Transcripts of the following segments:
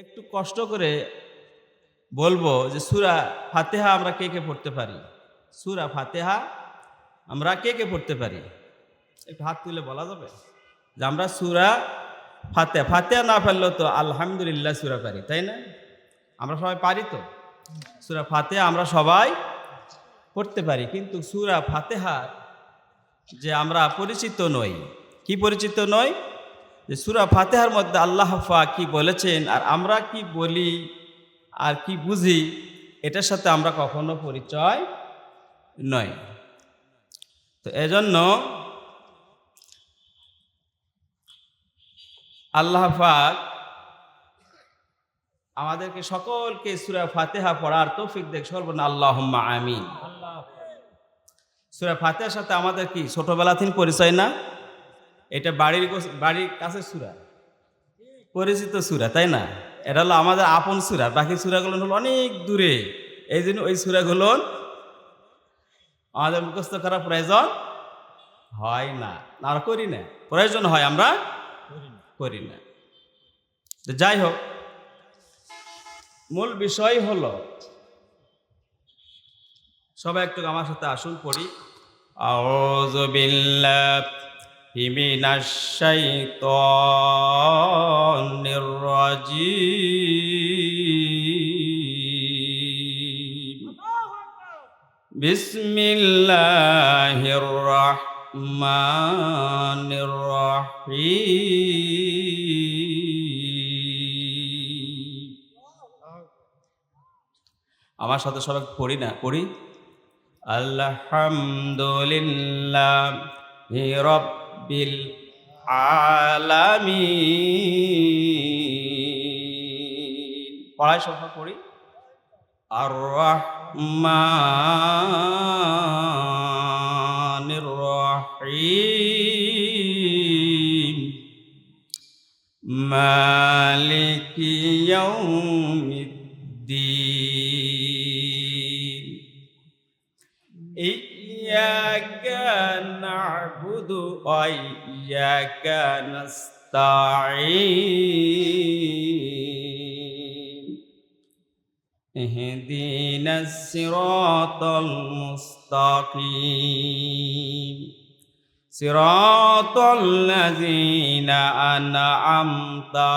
একটু কষ্ট করে বলবো যে সূরা ফাতিহা আমরা কে কে পড়তে পারি? সূরা ফাতিহা আমরা কে কে পড়তে পারি? একটু হাত তুলে বলা যাবে যে আমরা সূরা ফাতিহা, ফাতিহা না পারলেও তো আলহামদুলিল্লাহ সূরা পারি, তাই না? আমরা সবাই পারি তো? সূরা ফাতিহা আমরা সবাই পড়তে পারি, কিন্তু সূরা ফাতিহা যে আমরা পরিচিত নই। কি পরিচিত নই? যে সূরা ফাতিহার মধ্যে আল্লাহ পাক কি বলেছেন আর আমরা কি বলি আর কি বুঝি, এটার সাথে আমরা কখনো পরিচয় নয়। তো এজন্য আল্লাহ পাক আমাদেরকে সকলকে সূরা ফাতিহা পড়ার তৌফিক দেখ, সর্বনা আল্লাহুম্মা আমিন। সূরা ফাতিহার সাথে আমাদের কি ছোটবেলা থেকে পরিচয় না? এটা বাড়ির কাছে সূরা, পরিচিত সূরা, তাই না? এটা হলো আমাদের আপন সূরা, বাকি সূরাগুলো হলো অনেক দূরে। এই জন্য ওই সূরাগুলো আমাদের মুখস্থ করার প্রয়োজন হয় না, আমরা করি না। প্রয়োজন হয়, আমরা করি না। তো যাই হোক, মূল বিষয় হলো, সবাই একটু আমার সাথে আসুন পড়ি। আউযু বিল্লাহি মিনাশ শাইতানির রাজিম। বিসমিল্লাহির রাহমানির রাহিম। আমার সাথে সবাই পড়ি। আলহামদুলিল্লাহি রাব্বিল আলামিন। পড়াই সবাই পড়ি। আর রহমানির রহিম। মালিকি ইয়াউমিদ্দিন। ইয়্যাকা না'বুদু ওয়া ইয়্যাকা নাস্তাঈন। ইহদিনাস সিরাতাল মুস্তাকিম। সিরাতাল লাযীনা আন'আমতা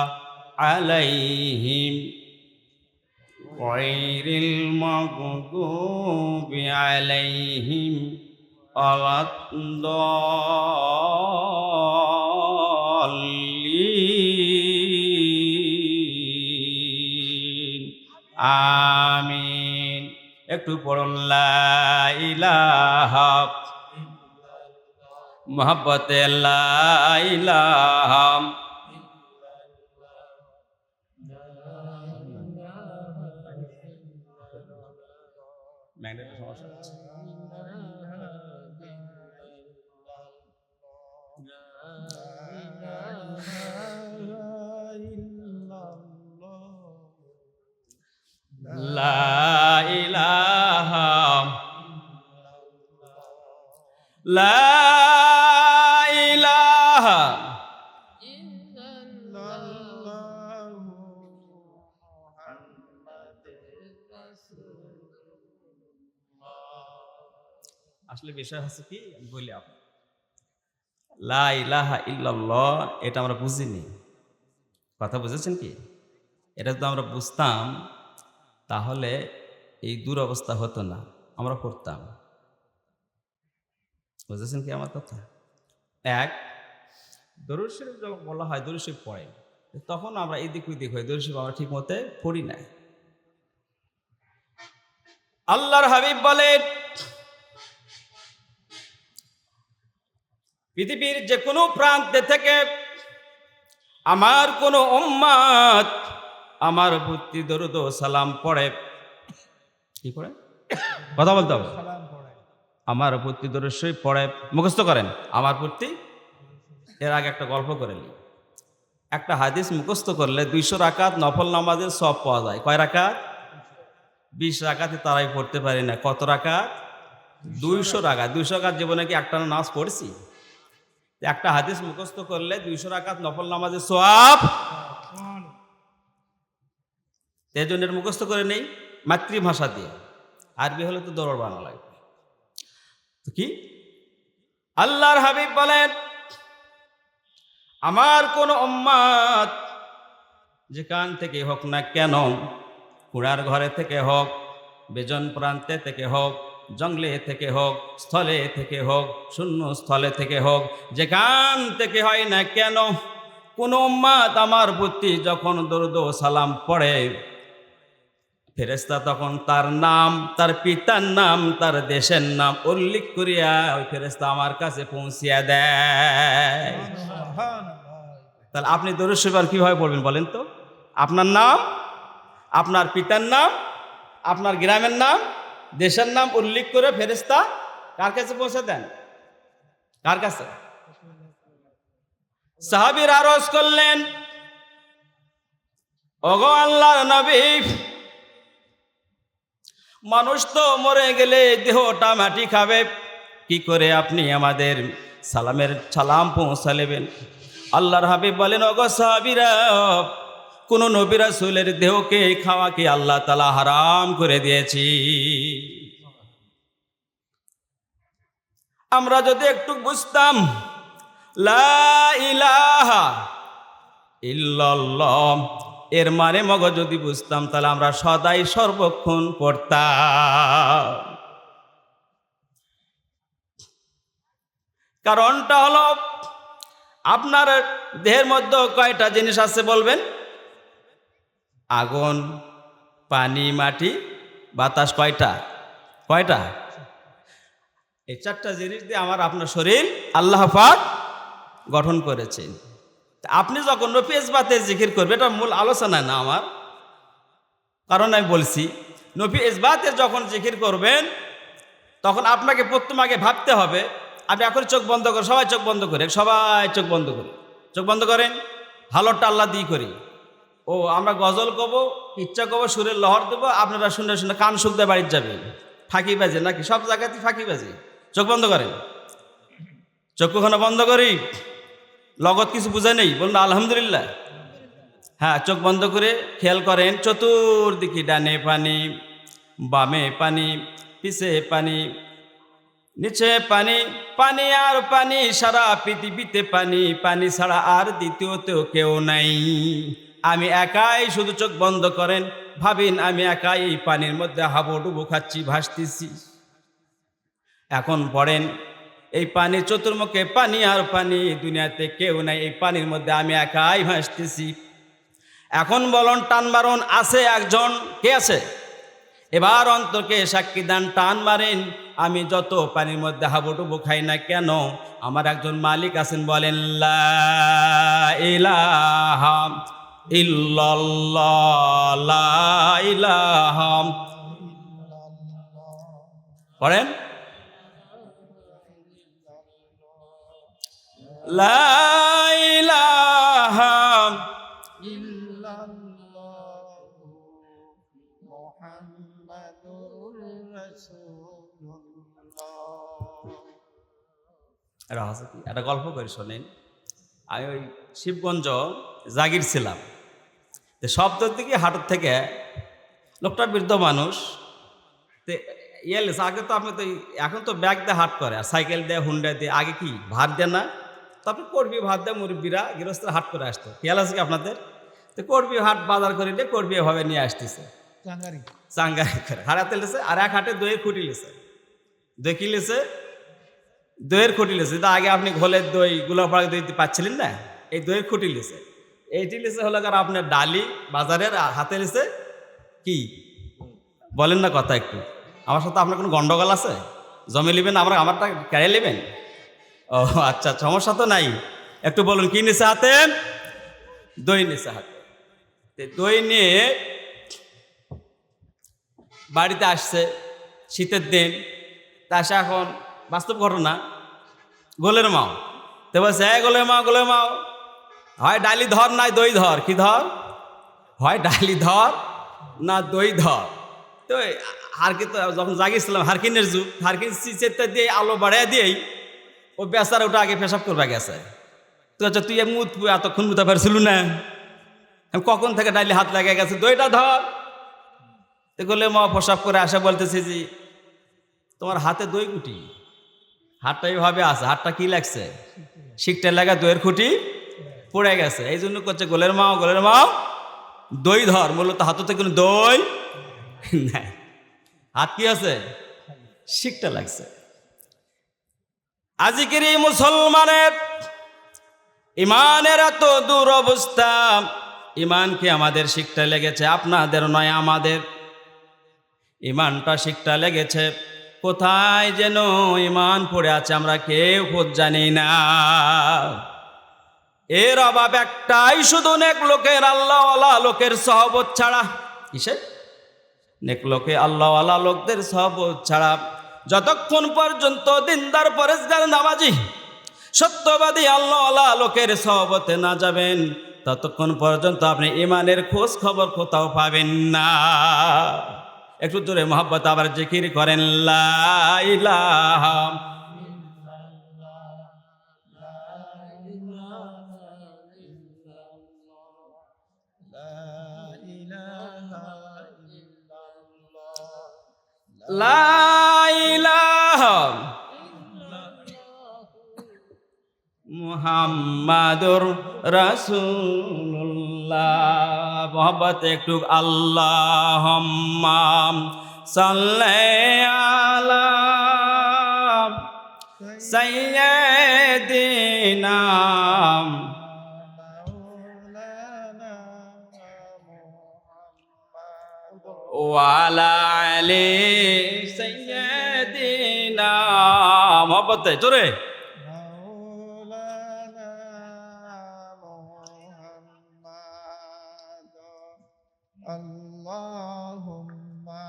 আলাইহিম গায়রিল মাগদুবি আলাইহিম ওয়ালাদ-দাল্লিন। আমিন। একটু পড়ুন লা ইলাহা মুহাব্বতে লা ইলাহা ম্যাগনেটের সমস্যা হচ্ছে। লা ইলাহা লা ইলাহা আসলে বিষয় হচ্ছে কি, আমি বলি আপনার, লা ইলাহা ইল্লাল্লাহ এটা আমরা বুঝিনি। কথা বুঝেছেন কি? এটা যদি আমরা বুঝতাম তাহলে এই দুরবস্থা হতো না, আমরা পড়তাম। বুঝেছেন কি আমার কথা? এক, দরুদ শরীফ যখন বলা হয় দরুদ শরীফ পড়ে, তখন আমরা এদিক ওদিক হই, দরুদ শরীফ আমরা ঠিক মতে পড়ি না। আল্লাহর হাবিব বলেন, পৃথিবীর যে কোনো প্রান্তে থেকে আমার কোনো উম্মত আমার প্রতি দরুদ ও সালাম পড়ে। কি পড়ে? কথা বলতে হবে। আমার প্রতি দরুদ শরীফ পড়ে, মুখস্থ করেন। আমার প্রতি, এর আগে একটা গল্প করে নিই। একটা হাদিস মুখস্থ করলে 200 রাকাত নফল নামাজের সওয়াব পাওয়া যায়। কয় রাকাত? 20 রাকাতে তারাই পড়তে পারি না। কত রাকাত? 200 রাকাত। 200 রাকাত জীবনে কি একটা নামাজ পড়ছি? একটা হাদিস মুখস্থ করলে 200 রাকাত নফল নামাজের সওয়াব এই জন্য এটা মুখস্থ করে নেই মাতৃভাষা দিয়ে, আরবি হলে তো দরবার বানানো লাগবে। তো কি আল্লাহর হাবিব বলেন, আমার কোন উম্মত যেখান থেকে হোক না কেন, কুড়ার ঘরে থেকে হোক, বেজন প্রান্তে থেকে হোক, জঙ্গলে থেকে হোক, স্থলে থেকে হোক, শূন্য স্থলে থেকে হোক, যেখান থেকে হয় না কেন, কোন উম্মত আমার প্রতি যখন দরুদ ও সালাম পড়ে, ফেরেশতা তখন তার নাম, তার পিতার নাম, তার দেশের নাম উল্লেখ করিয়া ওই ফেরেশতা আমার কাছে পৌঁছিয়া দেয়। তাহলে আপনি দরুদ শরীফ আর কিভাবে পড়বেন বলেন তো? আপনার নাম, আপনার পিতার নাম, আপনার গ্রামের নাম, দেশের নাম উল্লেখ করে ফেরেশতা কার কাছে পৌঁছে দেন? কার কাছে? সাহাবীরা আরজ করলেন, ওগো আল্লাহর নবী, মানুষ তো মরে গেলে দেহটা মাটি খাবে, কি করে আপনি আমাদের সালাম পৌঁছালেবেন? আল্লাহর হাবিব বলেন, ওগো সাহাবীরা, কোন নবী রাসূলের দেহকে খাওয়াকে আল্লাহ তাআলা হারাম করে দিয়েছি। আমরা যদি একটু বুঝতাম লা ইলাহা ইল্লাল্লাহ এর মানে মগজ যদি বুঝতাম, তাহলে আমরা সদাই সর্বক্ষণ পড়তাম। কারণটা হলো, আপনার দেহের মধ্যে কয়টা জিনিস আছে বলবেন? আগুন, পানি, মাটি, বাতাস। কয়টা? কয়টা? এই চারটা জিনিস দিয়ে আমার আপনার শরীর আল্লাহ পাক গঠন করেছেন। আপনি যখন নফি ইসবাতের জিকির করবেন, এটা মূল আলোচনা না আমার, কারণ আমি বলছি নফি ইসবাতের যখন জিকির করবেন, তখন আপনাকে প্রথম আগে ভাবতে হবে। আপনি এখন চোখ বন্ধ করে, সবাই চোখ বন্ধ করে, সবাই চোখ বন্ধ করে, চোখ বন্ধ করেন, ভালোটা আল্লাহ দিয়ে করি। ও আমরা গজল কব, ইচ্ছা কব, সুরের লহর দেবো, আপনারা শুনে শুনে কান শুকতে বাড়ির যাবেন। ফাঁকি বাজে নাকি? সব জায়গাতে ফাঁকি বাজে। চোখ বন্ধ করেন, চক্ষুখানা বন্ধ করি, লগত কিছু বুঝে নেই, বলুন আলহামদুলিল্লাহ। হ্যাঁ, চোখ বন্ধ করে খেয়াল করেন, চতুর্দিকে ডানে পানি, বামে পানি, পিছে পানি, নিচে পানি, পানি আর পানি, সারা পৃথিবীতে পানি, পানি ছাড়া আর দ্বিতীয়তেও কেউ নাই। আমি একাই, শুধু চোখ বন্ধ করেন, ভাবিন আমি একাই এই পানির মধ্যে হাবুডুবু খাচ্ছি, ভাসতেছি। এখন পড়েন, এই পানি চতুর্মুখে পানি আর পানি, দুনিয়াতে কেউ নাই, এই পানির মধ্যে আমি একাই ভাসতেছি। এখন বলুন, টান মারুন, আছে একজন, কে আছে? এবার অন্তরকে সাক্ষী দেন, টান মারেন। আমি যত পানির মধ্যে হাবুডুবু খাই না কেন, আমার একজন মালিক আছেন, বলেন লা ইলাহা ইল্লাল্লাহ, লা ইলাহা। পড়েন, লা ইলাহা ইল্লাল্লাহু মুহাম্মাদুর রাসূলুল্লাহ। একটা গল্প করে শোনেন। আমি ওই শিবগঞ্জ জাগির ছিলাম, তো শব্দ দিকে হাটের থেকে লোকটা বৃদ্ধ মানুষ, তো ইয়েলেস আগে তো আপনি তো এখন তো ব্যাগ দিয়ে হাট করে, আর সাইকেল দিয়ে, হুন্ডা দিয়ে, আগে কি ভাত দেয় না, তারপরে কর্বি ভাত দেয়, মুরব্বীরা গৃহস্থরা হাট করে আসতো, খেয়াল আছে কি আপনাদের? তো কর্বি হাট বাজার করে দিয়ে কর্বি এভাবে নিয়ে আসতেছে, চাঙ্গারি করে হারাতে লেছে। আর এক হাটে দইয়ের খুঁটি লেছে, দই কি লেছে? দইয়ের খুঁটি লেছে। তো আগে আপনি ঘোলের দই, গুলাপাড়া দই পাচ্ছিলেন না, এই দইয়ের খুঁটি লেছে। এইটি লেছে হলো কারণ আপনার ডালি বাজারের, হাতে লেছে কি বলেন না কথা একটু? আমার সাথে আপনার কোনো গন্ডগোল আছে? জমে নেবেন, আমারটা কেড়ে নেবেন? ও আচ্ছা, সমস্যা তো নাই। একটু বলুন, কি নিছে হাতে? দই নিছে হাতে। দই নিয়ে বাড়িতে আসছে, শীতের দিন। তা আসে, এখন বাস্তব ঘটনা, গোলের মাও। তো বলছে, গোলের মাও, গোলের মাও, হয় ডালি ধর না দই ধর। কি ধর? হয় ডালি ধর না দই ধর। তো হারকি তো যখন জাগিয়েছিলাম, হারকিনের যুগ, হারকিন চেতে দিয়ে আলো বাড়াই দিয়েই ও বেচারা ওটা আগে পেশাব করবা গেছে। তো আচ্ছা, তুই এতক্ষণ মুতা পারছিল না, কখন থেকে ডালি হাত লাগা গেছে, দইটা ধর। তো গোলের মা প্রসাব করে আসা বলতেছে যে তোমার হাতে দই কুটি, হাতটা এইভাবে আছে, হাতটা কি লাগছে, শিকটা লাগা দইয়ের খুঁটি পড়ে গেছে। এই জন্য করছে গোলের মাও দই ধর, মূলত হাততে কোনো দই নাই, হাত কি আছে, শিকটা লাগছে। আজকের এই মুসলমানের ইমানের এত দুরবস্থা, ইমানকে আমাদের শিকটা লেগেছে, আপনাদের নয় আমাদের ইমানটা শিকটা লেগেছে। কোথায় যেন ইমান পড়ে আছে আমরা কেউ খোঁজ জানি না। এর অভাব একটাই শুধু, নেক লোকের আল্লাহওয়ালা লোকের সহবত ছাড়া। কিসের নেক লোকে আল্লাহওয়ালা লোকদের সহবত ছাড়া যতক্ষণ পর্যন্ত দিনদার পরেশগার নামাজি সত্যবাদী আল্লাহওয়ালা লোকের সহবতে না যাবেন, ততক্ষণ পর্যন্ত আপনি ইমানের খোঁজ খবর কোথাও পাবেন না। একটু জোরে মহব্বত আবার জিকির করেন, লা ইলাহা লা ইলাহা মুহাম্মাদুর রাসূলুল্লাহ। মোহাম্মত একটু আল্লাহুম্মা সাল্লি আলা সাইয়্যিদিনা ওয়া আলা আলি সাইয়্যিদিনা। মোহাম্মত জোরে Allahumma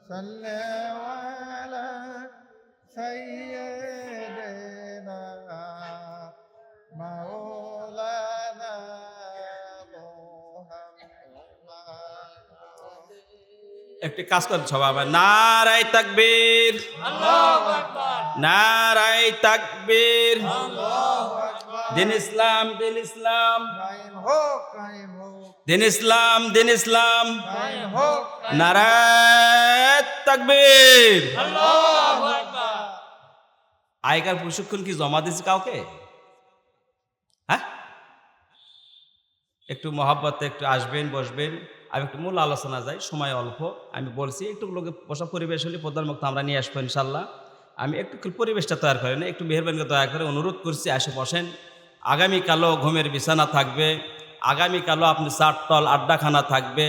salli ala sayyidina maulana Muhammad। একটি কাজ করেন সবাই, নারায়ে তাকবীর, নারায়ে তাকবীর, দিন ইসলাম, দিন ইসলাম, দিন ইসলাম, দিন ইসলাম, নারায়ে তাকবীর। আগেকার প্রশিক্ষণ কি জমা দিয়েছে কাউকে? হ্যাঁ, একটু মহাব্বতে একটু আসবেন, বসবেন। আমি একটু মূল আলোচনা যাই, সময় অল্প। আমি বলছি একটু লোকে বসা পরিবেশ হলে প্রধান মুক্ত আমরা নিয়ে আসবো ইনশাল্লাহ। আমি একটু পরিবেশটা তৈরি করেন, একটু মেহরবানি দয়া করে অনুরোধ করছি, আসে বসেন। আগামীকালও ঘুমের বিছানা থাকবে, আগামীকালও আপনি চারটল আড্ডাখানা থাকবে,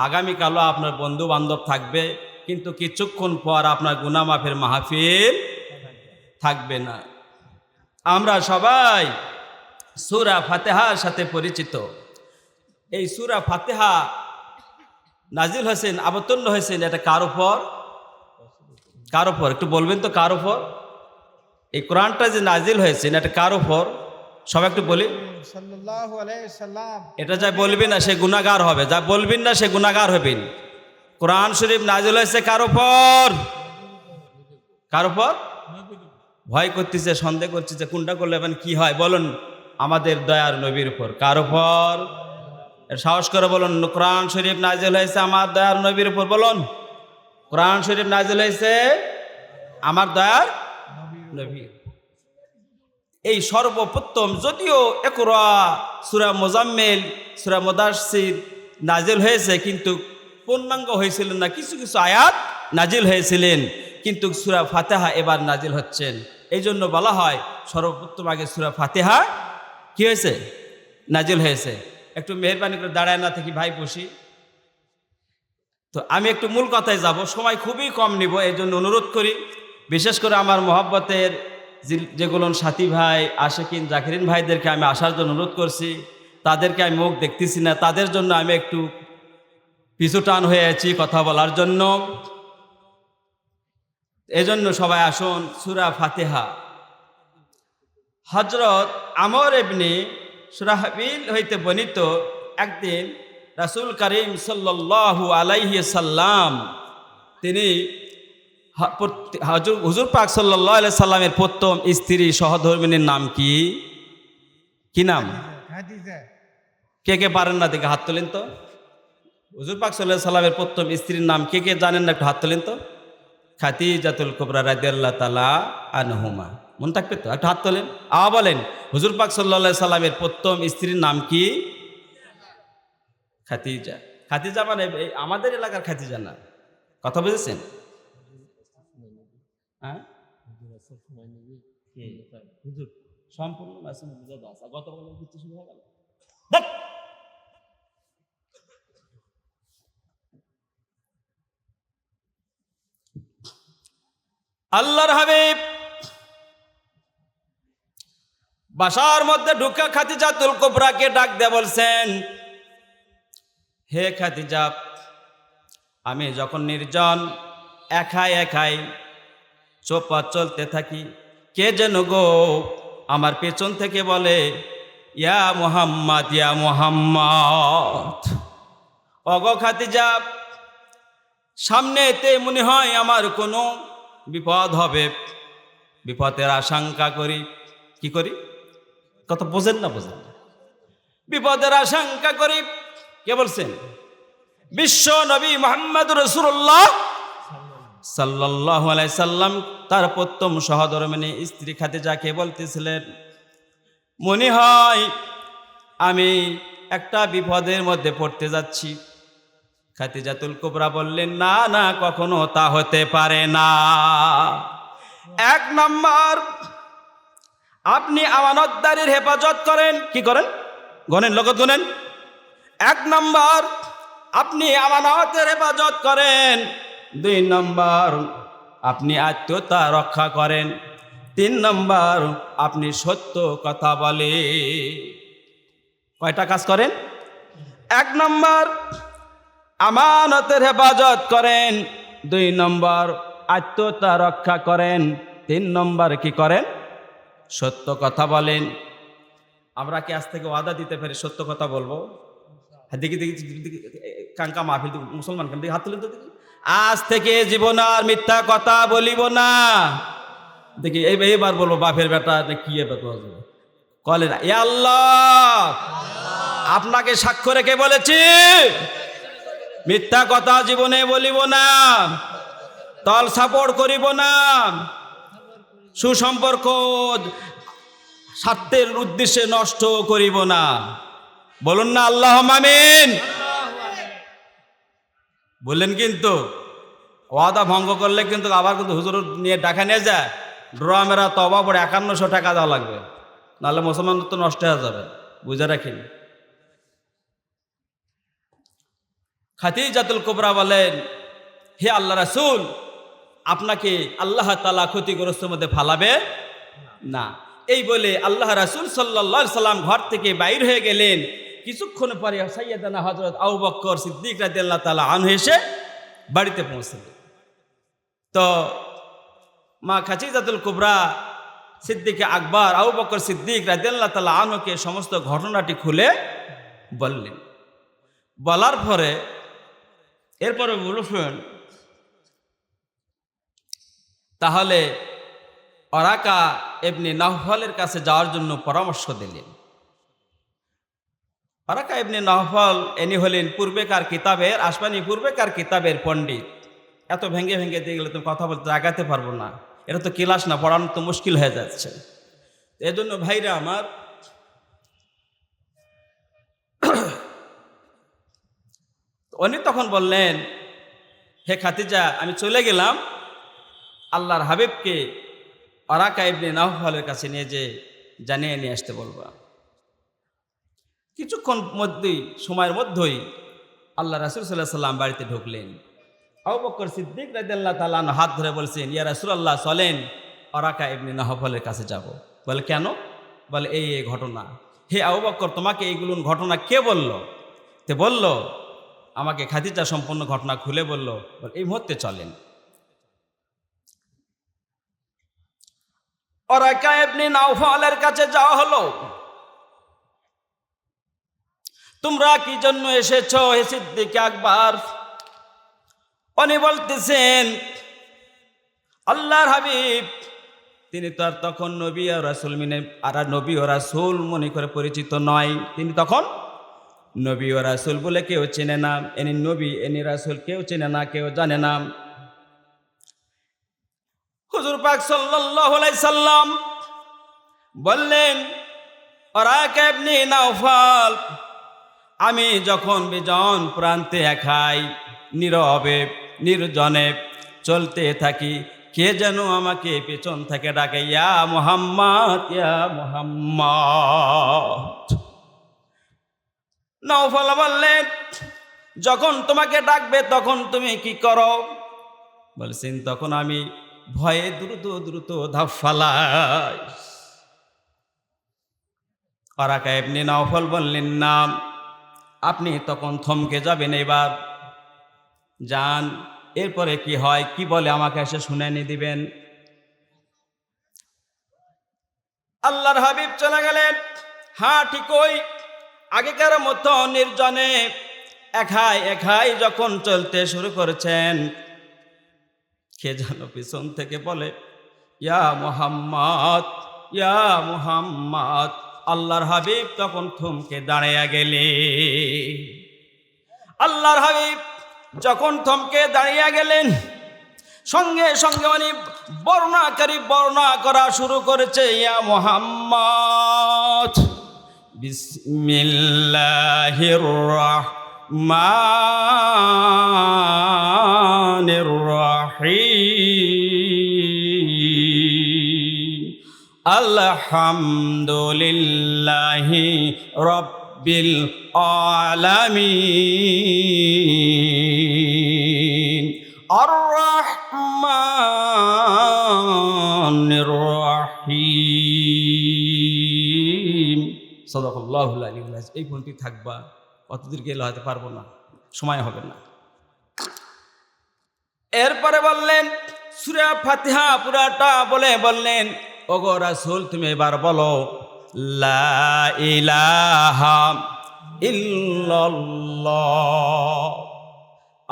আগামীকালও আপনার বন্ধু বান্ধব থাকবে, কিন্তু কিছুক্ষণ পর আপনার গুনাহ মাফের মাহফিল থাকবে না। আমরা সবাই সূরা ফাতিহার সাথে পরিচিত। এই সূরা ফাতিহা নাজিল হয়েছেন, অবতীর্ণ হয়েছেন, এটা কার উপর? কার উপর একটু বলবেন তো, কার উপর? এই কোরআনটা যে নাজিল হয়েছে এটা কার উপর? সবাই একটু বলি। সাল্লাল্লাহু আলাইহি সাল্লাম। এটা যা বলবেন না সে গুনাহগার হবে, যা বলবেন না সে গুনাহগার হবেন। কোরআন শরীফ নাজিল হয়েছে কার উপর? কার উপর? ভয় করতেছে, সন্দেহ করছে যে কোনটা করলে এখন কি হয়, বলুন আমাদের দয়ার নবীর উপর। কার উপর? সাহস করে বলুন, কোরআন শরীফ নাজিল হয়েছে আমার দয়ার নবীর উপর। বলুন, কোরআন শরীফ নাজিল হয়েছে আমার দয়ার নবীর। এই সর্বপ্রথম, যদিও ইকরা, সূরা মুজাম্মিল, সূরা মুদাসসির নাজিল হয়েছে, কিন্তু পূর্ণাঙ্গ হয়েছিলেন না, কিছু কিছু আয়াত নাজিল হয়েছিলেন, কিন্তু সূরা ফাতিহা এবার নাজিল হচ্ছেন। এই জন্য বলা হয় সর্বপ্রথম আগে সূরা ফাতিহা কি হয়েছে? নাজিল হয়েছে। একটু মেহরবানি করে দাঁড়ায় না থেকে ভাই বসি। তো আমি একটু মূল কথায় যাব, সময় খুবই কম নিব, এই জন্য অনুরোধ করি, বিশেষ করে আমার মহব্বতের যেগুলো সাথী ভাই, আশিকিন, জাকিরিন ভাইদেরকে আমি আসার জন্য অনুরোধ করছি। তাদেরকে আমি মুখ দেখতেছি না, তাদের জন্য আমি একটু পিছু টান হয়ে আছি কথা বলার জন্য। এজন্য সবাই আসুন। সূরা ফাতিহা। হযরত আমর ইবনে শুরাহবিল হইতে বর্ণিত, একদিন রাসূল করিম সাল্লাল্লাহু আলাইহি সাল্লাম তিনি হুজুর পাক সাল্লাল্লাহু আলাইহি সাল্লামের প্রথম স্ত্রী সহধর্মিনীর নাম কি? কি নাম? হাদিসে কে কে পারেন না দেখে হাত তোলেন তো। হুজুর পাক সাল্লাল্লাহু আলাইহি সাল্লামের প্রথম স্ত্রীর নাম কে কে জানেন না? একটু হাত তোলেন তো। খাদিজাতুল কুবরা রাদিয়াল্লাহু তাআলা আনহুমা। মনে থাকবে তো? একটু হাত তোলেন। বলেন, হুজুর পাক সাল্লাল্লাহু আলাইহি সাল্লামের প্রথম স্ত্রীর নাম কি? খাদিজা। খাদিজা মানে এই আমাদের এলাকার খাদিজা না। কথা বুঝেছেন? হ্যাঁ, হুজুর সম্পূর্ণ মাসুম বুঝাতে আসা গত বলে কিছু শুরু হয়ে গেল। আল্লাহর হাবিব বাসার মধ্যে ঢুকা খাদিজাতুল কুবরাকে ডাক দিয়ে বলছেন, হে খাদিজা, আমি যখন নির্জন একাই একাই চোপথ চলতে থাকি, কে যেন গো আমার পেছন থেকে বলে, ইয়া মুহাম্মদ, ইয়া মুহাম্মদ। অগো খাদিজা, সামনেতে মনে হয় আমার কোনো বিপদ হবে, বিপদের আশঙ্কা করি। কি করি? কথা বোঝেন না? বোঝেন না? বিপদের আশঙ্কা করি। কে বলছেন? বিশ্ব নবী মুহাম্মদ রাসূলুল্লাহ সাল্লাল্লাহু আলাইহি সাল্লাম তার প্রথম সহধর্মিণী স্ত্রী খাদিজাকে বলতেছিলেন, মনে হয় আমি একটা বিপদের মধ্যে পড়তে যাচ্ছি। খাদিজাতুল কুবরা বললেন, না না, কখনো তা হতে পারে না। এক নম্বর, আপনি আমানতদারির হেফাজত করেন। কি করেন? গনেন, লগত গনেন। এক নম্বর, আপনি আমানতের হেফাজত করেন। 2 নম্বর, আপনি আত্মীয়তা রক্ষা করেন। 3 নম্বর, আপনি সত্য কথা বলেন। কয়টা কাজ করেন? 1 নম্বর, আমানতের হেফাজত করেন। 2 নম্বর, আত্মীয়তা রক্ষা করেন। 3 নম্বর কি করেন? সত্য কথা বলেন। আমরা কি আজ থেকে ওয়াদা দিতে পারি সত্য কথা বলবো? দেখি দেখি দেখি, কাঙ্কা মাহফিল মুসলমান কেন দেখি হাত তুলেন তো দেখি। আজ থেকে জীবন আর মিথ্যা কথা বলিব না। দেখি এইবার বলবো, বাপের বেটা কি কলে না। ইয়া আল্লাহ, আপনাকে সাক্ষ্য রেখে বলেছি, মিথ্যা কথা জীবনে বলিব না, তল সাপোর্ট করিব না, সুসম্পর্ক স্বার্থের উদ্দেশ্যে নষ্ট করিব না। বলুন না আল্লাহুম্মা আমিন। বললেন কিন্তু ওয়াদা ভঙ্গ করলে কিন্তু আবার কিন্তু হুজুর নিয়ে ডাকা নিয়ে যায়, ড্রামেরা তওবা পড়ে 5100 টাকা দেওয়া লাগবে, নাহলে মুসলমান তো নষ্ট হয়ে যাবে। বুঝে রাখেন। খাদিজাতুল কুবরা বলেন, হে আল্লাহ রাসূল, আপনাকে আল্লাহ তাআলা ক্ষতিগ্রস্তের মধ্যে ফালাবে না। এই বলে আল্লাহ রাসূল সাল্লাল্লাহু আলাইহি সাল্লাম ঘর থেকে বাইর হয়ে গেলেন। কিছুক্ষণ পরে সাইয়্যিদানা হযরত আবু বকর সিদ্দিক রাদিয়াল্লাহু তাআলা আনহু এসে বাড়িতে পৌঁছলেন। তো মা খাদিজাতুল কুবরা সিদ্দিকে আকবর আবু বকর সিদ্দিক রাদিয়াল্লাহু তাআলা আনহুকে সমস্ত ঘটনাটি খুলে বললেন। বলার পরে এরপরে বললেন, তাহলে ওরাকা ইবনে নাওফলের কাছে যাওয়ার জন্য পরামর্শ দিলেন। ওরাকা ইবনে নাওফল এনি হলেন পূর্বেকার কিতাবের আসমানি পূর্বেকার কিতাবের পণ্ডিত। এত ভেঙে ভেঙে দিয়ে গেলে তুমি কথা বলতে আগাতে পারবো না, এটা তো ক্লাস না, পড়ানো তো মুশকিল হয়ে যাচ্ছে। এই জন্য ভাইরা আমার, উনি তখন বললেন, হে খাদিজা, আমি চলে গেলাম আল্লাহর হাবিবকে ওরাকা ইবনে নাওফলের কাছে নিয়ে যে জানিয়ে নিয়ে আসতে বলবা। কিছুক্ষণ সময়ের মধ্যেই আল্লাহ রাসূল সাল্লাল্লাহু আলাইহি সাল্লাম বাড়িতে ঢুকলেন। আবু বকর সিদ্দিক রাদিয়াল্লাহু তাআলা আনহু হাত ধরে বলছেন, ইয়া রাসূলুল্লাহ, চলেন ওরাকা ইবনে নাওফলের কাছে যাব। বলে কেন? বলে এই ঘটনা। হে আবু বকর, তোমাকে এইগুলো ঘটনা কে বলল? তে বলল, আমাকে খাদিজা সম্পূর্ণ ঘটনা খুলে বলল। এই মুহূর্তে চলেন। ওরাকা ইবনে নাওফলের কাছে যাওয়া হলো। তোমরা কি জন্য এসেছো হে সিদ্দিক আকবর? উনি বলতেছেন, আল্লাহর হাবিব তিনি তো আর তখন নবী ও রাসূল নবী ও রাসূল মনে করে পরিচিত নয়, তিনি তখন নবী ও রাসূল বলে কেউ চেনে না, এনি নবী এনি রাসূল কেউ চেনে না, কেউ জানে না। হুজুর পাক সাল্লাল্লাহু আলাইহি সাল্লাম বললেন, ওরাকা ইবনে নাওফাল, আমি যখন বিজন প্রান্তে একাই নীরবে নির্জনে চলতে থাকি, কে যেন আমাকে পেছন থেকে ডাকে, ইয়া মুহাম্মদ, ইয়া মুহাম্মদ। নাওফাল বললেন, যখন তোমাকে ডাকবে তখন তুমি কি করো? বলছেন, তখন আমি ভয়ে দ্রুত দ্রুত ধাপ ফালাই। ওরাকা ইবনে নাওফাল বললেন, না, আপনি তখন থমকে যাবেন, এবার যান, এরপরে কি হয় কি বলে আমাকে এসে শুনানি দিবেন। আল্লাহর হাবিব চলে গেলেন। হ্যাঁ, ঠিকই, আগেকার মতো নির্জনে একাই একাই যখন চলতে শুরু করেছেন, কে যেন পিছন থেকে বলে, ইয়া মুহাম্মদ, ইয়া মুহাম্মদ। আল্লাহর হাবিব তখন থমকে দাঁড়িয়ে গেলে। আল্লাহর হাবিব যখন থমকে দাঁড়িয়ে গেলেন, সঙ্গে সঙ্গে অনেক বর্ণাকারী বর্ণনা করা শুরু করেছে, ইয়া মুহাম্মদ, বিসমিল্লাহির রাহমানির রাহিম, আলহামদুলিল্লাহি রাব্বিল আলামিন, আর রহমানির রহিম। সাদাকাল্লাহুল আলিয়্যুল আযীম। এই পর্যন্তই থাকবা, অতদূর গেলে হয়তো পারবো না, সময় হবে না। এরপরে বললেন, সূরা ফাতিহা পুরাটা বলে বললেন, ওগো রাসূল, তুমি এবার বলো, লা ইলাহা ইল্লাল্লাহ।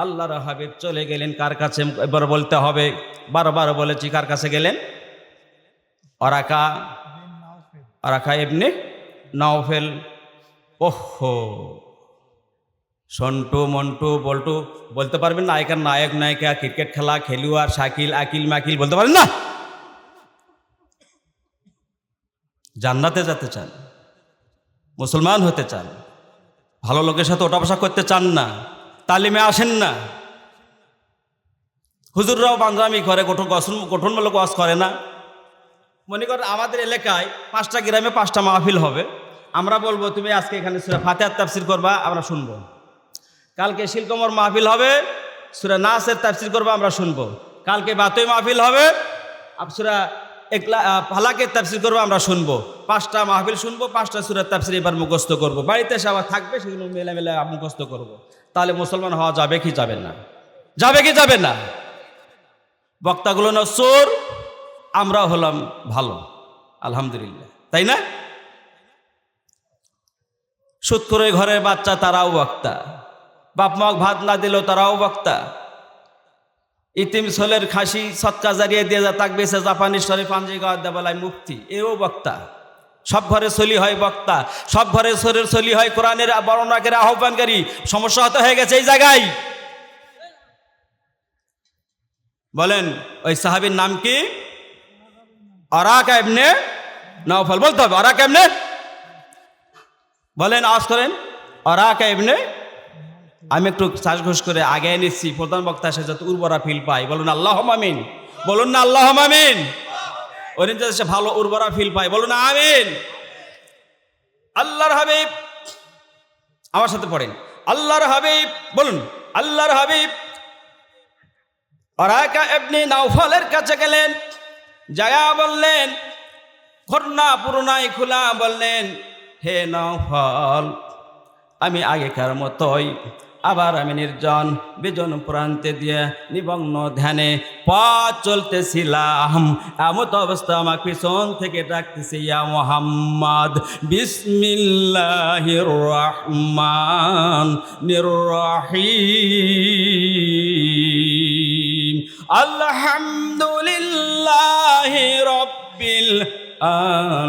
আল্লাহর হাবিব চলে গেলেন কার কাছে? এবার বলতে হবে, বারবার বলেছি, কার কাছে গেলেন? ওরাকা ইবনে নাওফাল। ওহো, সন্টু মন্টু বল্টু বলতে পারবেন না? আগেকার নায়ক নায়িকা, ক্রিকেট খেলা, খেলোয়াড়, শাকিল আকিল মাকিল বলতে পারেন না? জান্নাতে যেতে চান, মুসলমান হতে চান, ভালো লোকের সাথে ওঠা বসা করতে চান না, তালিমে আসেন না, হুজুররাও বান্দামি করে, গঠনমূলক ওয়াজ করে না। মনে করেন আমাদের এলাকায় 5টা গ্রামে 5টা মাহফিল হবে, আমরা বলবো তুমি আজকে এখানে সূরা ফাতিহার তাফসীর করবা, আমরা শুনবো। কালকে শিলকমর মাহফিল হবে, সূরা নাসের তাফসীর করবা, আমরা শুনবো। কালকে বাতই মাহফিল হবে, সূরা ফালাকের তাফসীর করবো, আমরা শুনবো। 5টা মাহফিল শুনবো, 5টা সূরার তাফসীর এবার মুখস্থ করবো, বাড়িতে এসে আবার থাকবে, সেগুলো মেলে মেলে মুখস্থ করবো। তাহলে মুসলমান হওয়া যাবে কি যাবে না? যাবে কি যাবে না? বক্তাগুলো না চোর, আমরা হলাম ভালো, আলহামদুলিল্লাহ, তাই না? সুদ করে ঘরের বাচ্চা, তারাও বক্তা। বাপ মা ভাত না দিলেও তারাও বক্তা। ইতিম ছোলের খাসি সৎকা জারিয়ে দিয়ে যা তাক বেছে জাপানি শরীফ পাঞ্জি গাওয়ার দেবালায় মুক্তি, এও বক্তা। সব ঘরে চলি হয় বক্তা, সব ঘরে শরীর চলি হয় কোরআনের বর্ণনাকারী, আহ্বানকারী। সমস্যা হতে হয়ে গেছে এই জায়গায়। বলেন, ওই সাহাবীর নাম কি? ওরাকা ইবনে নাওফাল। বলতে হবে ওরাকা ইবনে, বলেন, আওয়াজ করেন, ওরাকা ইবনে। আমি একটু শ্বাসঘোষ করে আগে নিচ্ছি, প্রধান বক্তা সে যাতে উর্বরা ফিল পাই। বলুন আল্লাহুম্মা আমিন, বলুন না আল্লাহুম্মা আমিন। ওই যাতে সে ভালো উর্বরা ফিল পাই, বলুন আমিন। আল্লাহর হাবিব, আমার সাথে পড়েন, আল্লাহর হাবিব, বলুন আল্লাহর হাবিব ওরাকা ইবনে নাওফালের কাছে গেলেন, যায়া বললেন, ঘটনা পুরোনাই খোলা, বললেন, হে নাওফাল, আমি আগেকার মতোই আবার আমি নির্জন বিজন প্রান্তে দিয়ে নিমগ্ন ধ্যানে পথ চলতেছিলাম। এমত অবস্থা আমার পিছন থেকে ডাকতেছে, ইয়া মুহাম্মদ, বিসমিল্লাহির রহমানির রহিম, আলহামদুলিল্লাহি রাব্বিল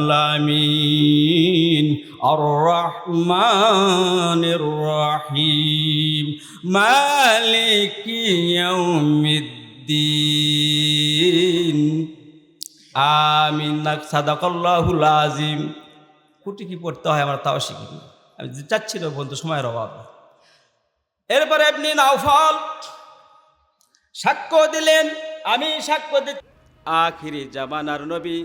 আলামিন, আর রহমানির রহিম মালিকি ইয়াউমিদ্দিন আমিন। সাদাকাল্লাহুল আযীম। কুটি কি পড়তে হয় আমরা তাও শিখিনি, আমি চাচ্ছি না বলতে, সময়ের অভাব। এরপরে আপনি নাওফল সাক্ষ্য দিলেন, আমি সাক্ষ্য দিচ্ছি আখিরি জামানার নবী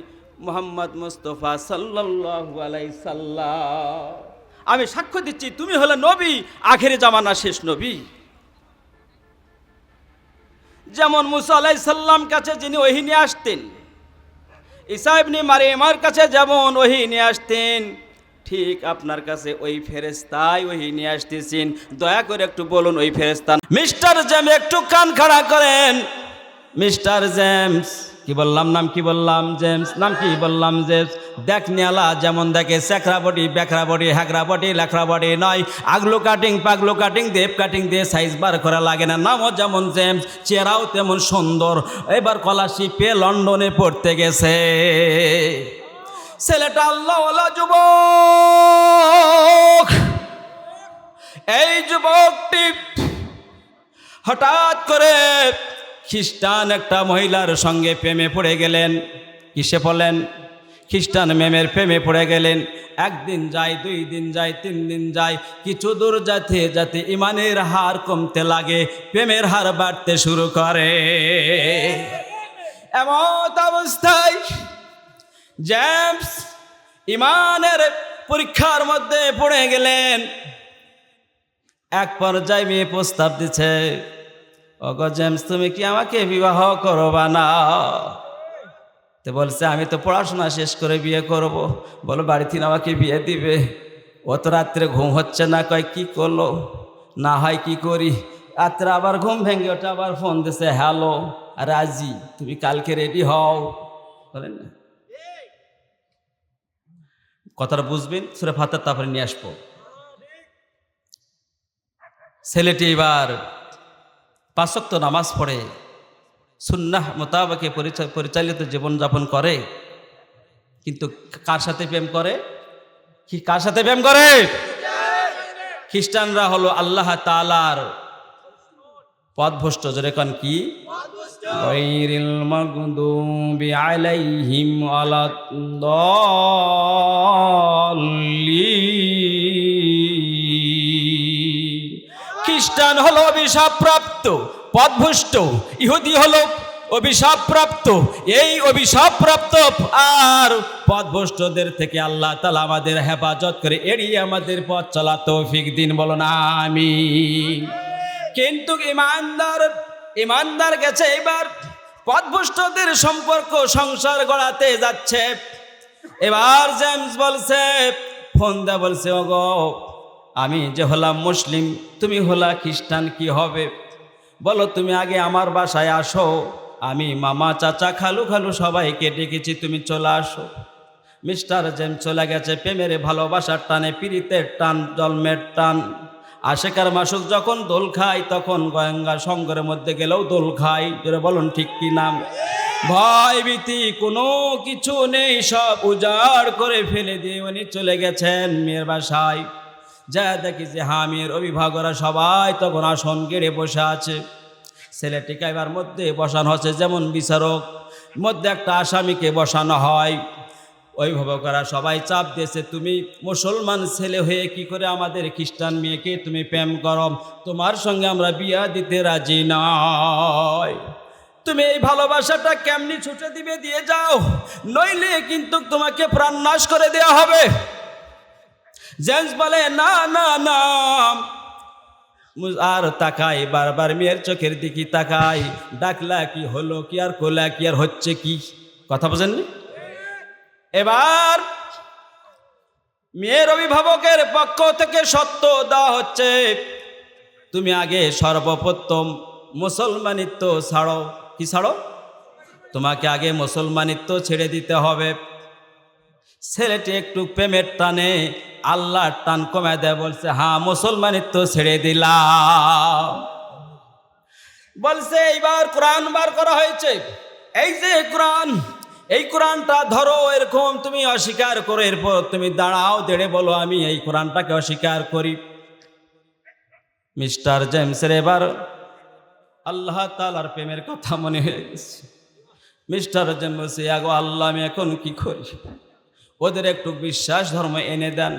মুহাম্মদ মুস্তাফা সাল্লাল্লাহু আলাইহি সাল্লাম। আমি সাক্ষ্য দিচ্ছি তুমি হলে নবী, আখিরি জামানার শেষ নবী। যেমন মুসা আলাইহিস সালাম কাছে যিনি ওহী নিয়ে আসতেন, ঈসা ইবনে মারইয়ামের কাছে যেমন ওহী নিয়ে আসতেন, ঠিক আপনার কাছে ওই ফেরেশতাই ওহী নিয়ে আসতেছেন। দয়া করে একটু বলুন ওই ফেরেশতা। মিস্টার জেমস একটু কান খাড়া করেন। মিস্টার জেমস, কি বললাম নাম, কি বললাম? জেমস। নাম কি বললাম? জেমস। দেখ নিয়ালা যেমন দেখে, সেকরা body, Bekra body, হ্যাকরা body, লেখরা body নয়, আগলো কাটিং পাগলো কাটিং দেব কাটিং দিয়ে সাইজ বার করা লাগে না। নামও যেমন জেমস, চেহারাও তেমন সুন্দর। এবার স্কলারশিপে লন্ডনে পড়তে গেছে। ছেলেটা আল্লাহওয়ালা যুবক। এই যুবকটি হঠাৎ করে খ্রিস্টান একটা মহিলার সঙ্গে প্রেমে পড়ে গেলেন। কিসে পড়লেন? খ্রিস্টান মেমের প্রেমে পড়ে গেলেন। একদিন যায়, 2 দিন যায়, 3 দিন যায়, কিছু দূর যাতে যাতে ইমানের হার কমতে লাগে, প্রেমের হার বাড়তে শুরু করে। এমন অবস্থায় জেমস ইমানের পরীক্ষার মধ্যে পড়ে গেলেন। এক পর্যায়ে মেয়ে প্রস্তাব দিচ্ছে, ওগো জেমস, তুমি কি আমাকে বিবাহ করবা না? তো বলছে, আমি তো পড়াশোনা শেষ করে বিয়ে করব। বলো বাড়ি থেকে আমাকে বিয়ে দিবে? অত রাত্রে ঘুম হচ্ছে না, কয় কি করলো না হয় কি করি। রাত্রে আবার ঘুম ভেঙে ওটা আবার ফোন দিছে, হ্যালো রাজি, তুমি কালকে রেডি হও। বলেন না, কথাটা বুঝবেন। সূরা ফাতিহা তারপরে নিয়ে আসবো। ছেলেটি এবার 5 ওয়াক্ত নামাজ পড়ে, সুন্নাহ মোতাবেকে পরিচালিত জীবনযাপন করে, কিন্তু কার সাথে প্রেম করে? কি কার সাথে প্রেম করে? খ্রিস্টানরা হলো আল্লাহ তাআলার পথভ্রষ্ট। যেরকম কি গায়রিল মাগদুবি আলাইহিম ওয়ালাদ-দাল্লিন। খ্রিস্টান হলো অভিশাপপ্রাপ্ত, পথভ্রষ্ট। ইহুদি হলো অভিশাপপ্রাপ্ত। এই অভিশাপপ্রাপ্ত আর পথভ্রষ্টদের থেকে আল্লাহ তাআলা আমাদের হেফাজত করে এড়িয়ে আমাদের পথ চলা তৌফিক দিন। বলো না আমিন। কিন্তু ইমানদার গেছে এবার পথভ্রষ্টদের সম্পর্ক সংসার গড়াতে যাচ্ছে। এবার জেমস বলছে, ফোন দেয়া বলছে, ওগো আমি যে হলাম মুসলিম, তুমি হলা খ্রিস্টান, কি হবে বলো? তুমি আগে আমার বাসায় আসো, আমি মামা চাচা খালু সবাইকে ডেকেছি, তুমি চলে আসো। মিস্টার জেমস চলে গেছে। প্রেমের ভালোবাসার টানে, পীড়িতের টান, জন্মের টান। আশেকার মাসুক যখন দোল খায়, তখন গঙ্গা সঙ্গের মধ্যে গেলেও দোল খায়। যেটা বলুন ঠিক কি নাম? ভয় ভীতি কোনো কিছু নেই, সব উজাড় করে ফেলে দিয়ে উনি চলে গেছেন মেয়ের বাসায়। যা দেখি যে মেয়ের অভিভাবকরা সবাই তখন আসন গেড়ে বসে আছে। ছেলেটিকে এবার মধ্যে বসানো হচ্ছে, যেমন বিচারক মধ্যে একটা আসামিকে বসানো হয়। অভিভাবকরা সবাই চাপ দিয়েছে, তুমি মুসলমান ছেলে হয়ে কি করে আমাদের খ্রিস্টান মেয়েকে তুমি প্রেম করো? তোমার সঙ্গে আমরা বিয়া দিতে রাজি নয়। তুমি এই ভালোবাসাটা কেমনি ছুটে দিবে, দিয়ে যাও, নইলে কিন্তু তোমাকে প্রাণনাশ করে দেওয়া হবে। জেমস বলে, না না না। আর তাকাই, বারবার মেয়ের চোখের দিকে তাকাই। ডাকলা কি হলো কি, আর কোলা কি, আর হচ্ছে কি? কথা বোঝেননি? এবার মেয়ের অভিভাবকের পক্ষ থেকে সত্য দেওয়া হচ্ছে, তুমি আগে সর্বপ্রথম মুসলমানিত্ব ছাড়ো। কি ছাড়ো? তোমাকে আগে মুসলমানিত্ব ছেড়ে দিতে হবে। ছেলেটি একটু প্রেমের টানে আল্লাহর টান কমে দেয়, বলছে, হ্যাঁ মুসলমানিত্ব ছেড়ে দিলাম। বলছে এইবার কোরআন বার করা হয়েছে। এই যে কোরআন, এই কোরআনটা ধরো, এরকম তুমি অস্বীকার করো, এরপর তুমি দাঁড়াও, দেড়ে বলো আমি এই কোরআনটাকে অস্বীকার করি। মিস্টার জেমসের এবার আল্লাহ তাআলার প্রেমের কথা মনে হয়ে গেছে। মিস্টার জেমস, আগো আল্লাহ, আমি এখন কি করি? ওদের একটু বিশ্বাস ধর্ম এনে দেন,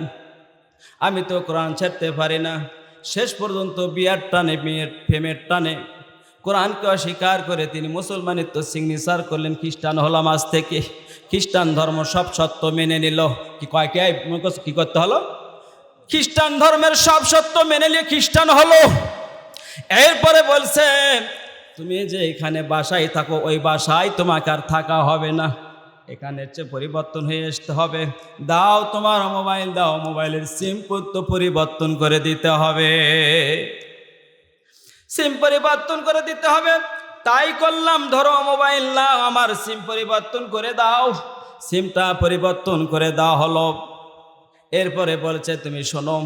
আমি তো কোরআন ছাড়তে পারি না। শেষ পর্যন্ত বিয়ার টানে, মেয়ের প্রেমের টানে কোরআনকে অস্বীকার করে তিনি মুসলমানিত্ব সিগনেচার করলেন। খ্রিস্টান হলাম আজ থেকে, খ্রিস্টান ধর্ম সব সত্য মেনে নিল। কি কয় কে কি করতে হলো? খ্রিস্টান ধর্মের সব সত্য মেনে নিয়ে খ্রিস্টান হলো। এরপরে বলছে তুমি যে এখানে বাসায় থাকো, ওই বাসায় তোমাকে আর থাকা হবে না, এখানে চেয়ে পরিবর্তন হয়ে আসতে হবে। দাও তোমার মোবাইল দাও, মোবাইলের সিম তো পরিবর্তন করে দিতে হবে, সিম পরিবর্তন করে দিতে হবে। তাই করলাম, ধরো মোবাইল নাও, আমার সিম পরিবর্তন করে দাও। সিমটা পরিবর্তন করে দেওয়া হলো। এরপরে বলছে তুমি শোনো,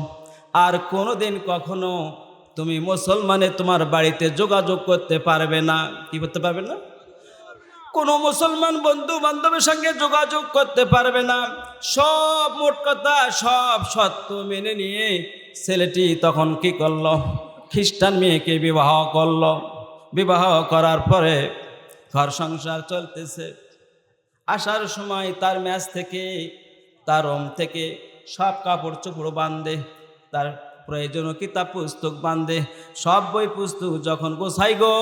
আর কোনোদিন কখনো তুমি মুসলমানে তোমার বাড়িতে যোগাযোগ করতে পারবে না। কি করতে পারবে না? কোনো মুসলমান বন্ধু বান্ধবের সঙ্গে যোগাযোগ করতে পারবে না। সব মোট কথা সব সত্য মেনে নিয়ে ছেলেটি তখন কি করলো? খ্রিস্টান মেয়েকে বিবাহ করলো। বিবাহ করার পরে ঘর সংসার চলতেছে। আসার সময় তার ম্যাচ থেকে, তার রুম থেকে সব কাপড় চোপড় বাঁধে, তার প্রয়োজনীয় কিতাব পুস্তক বাঁধে, সব বই পুস্তক যখন গোছাই গো,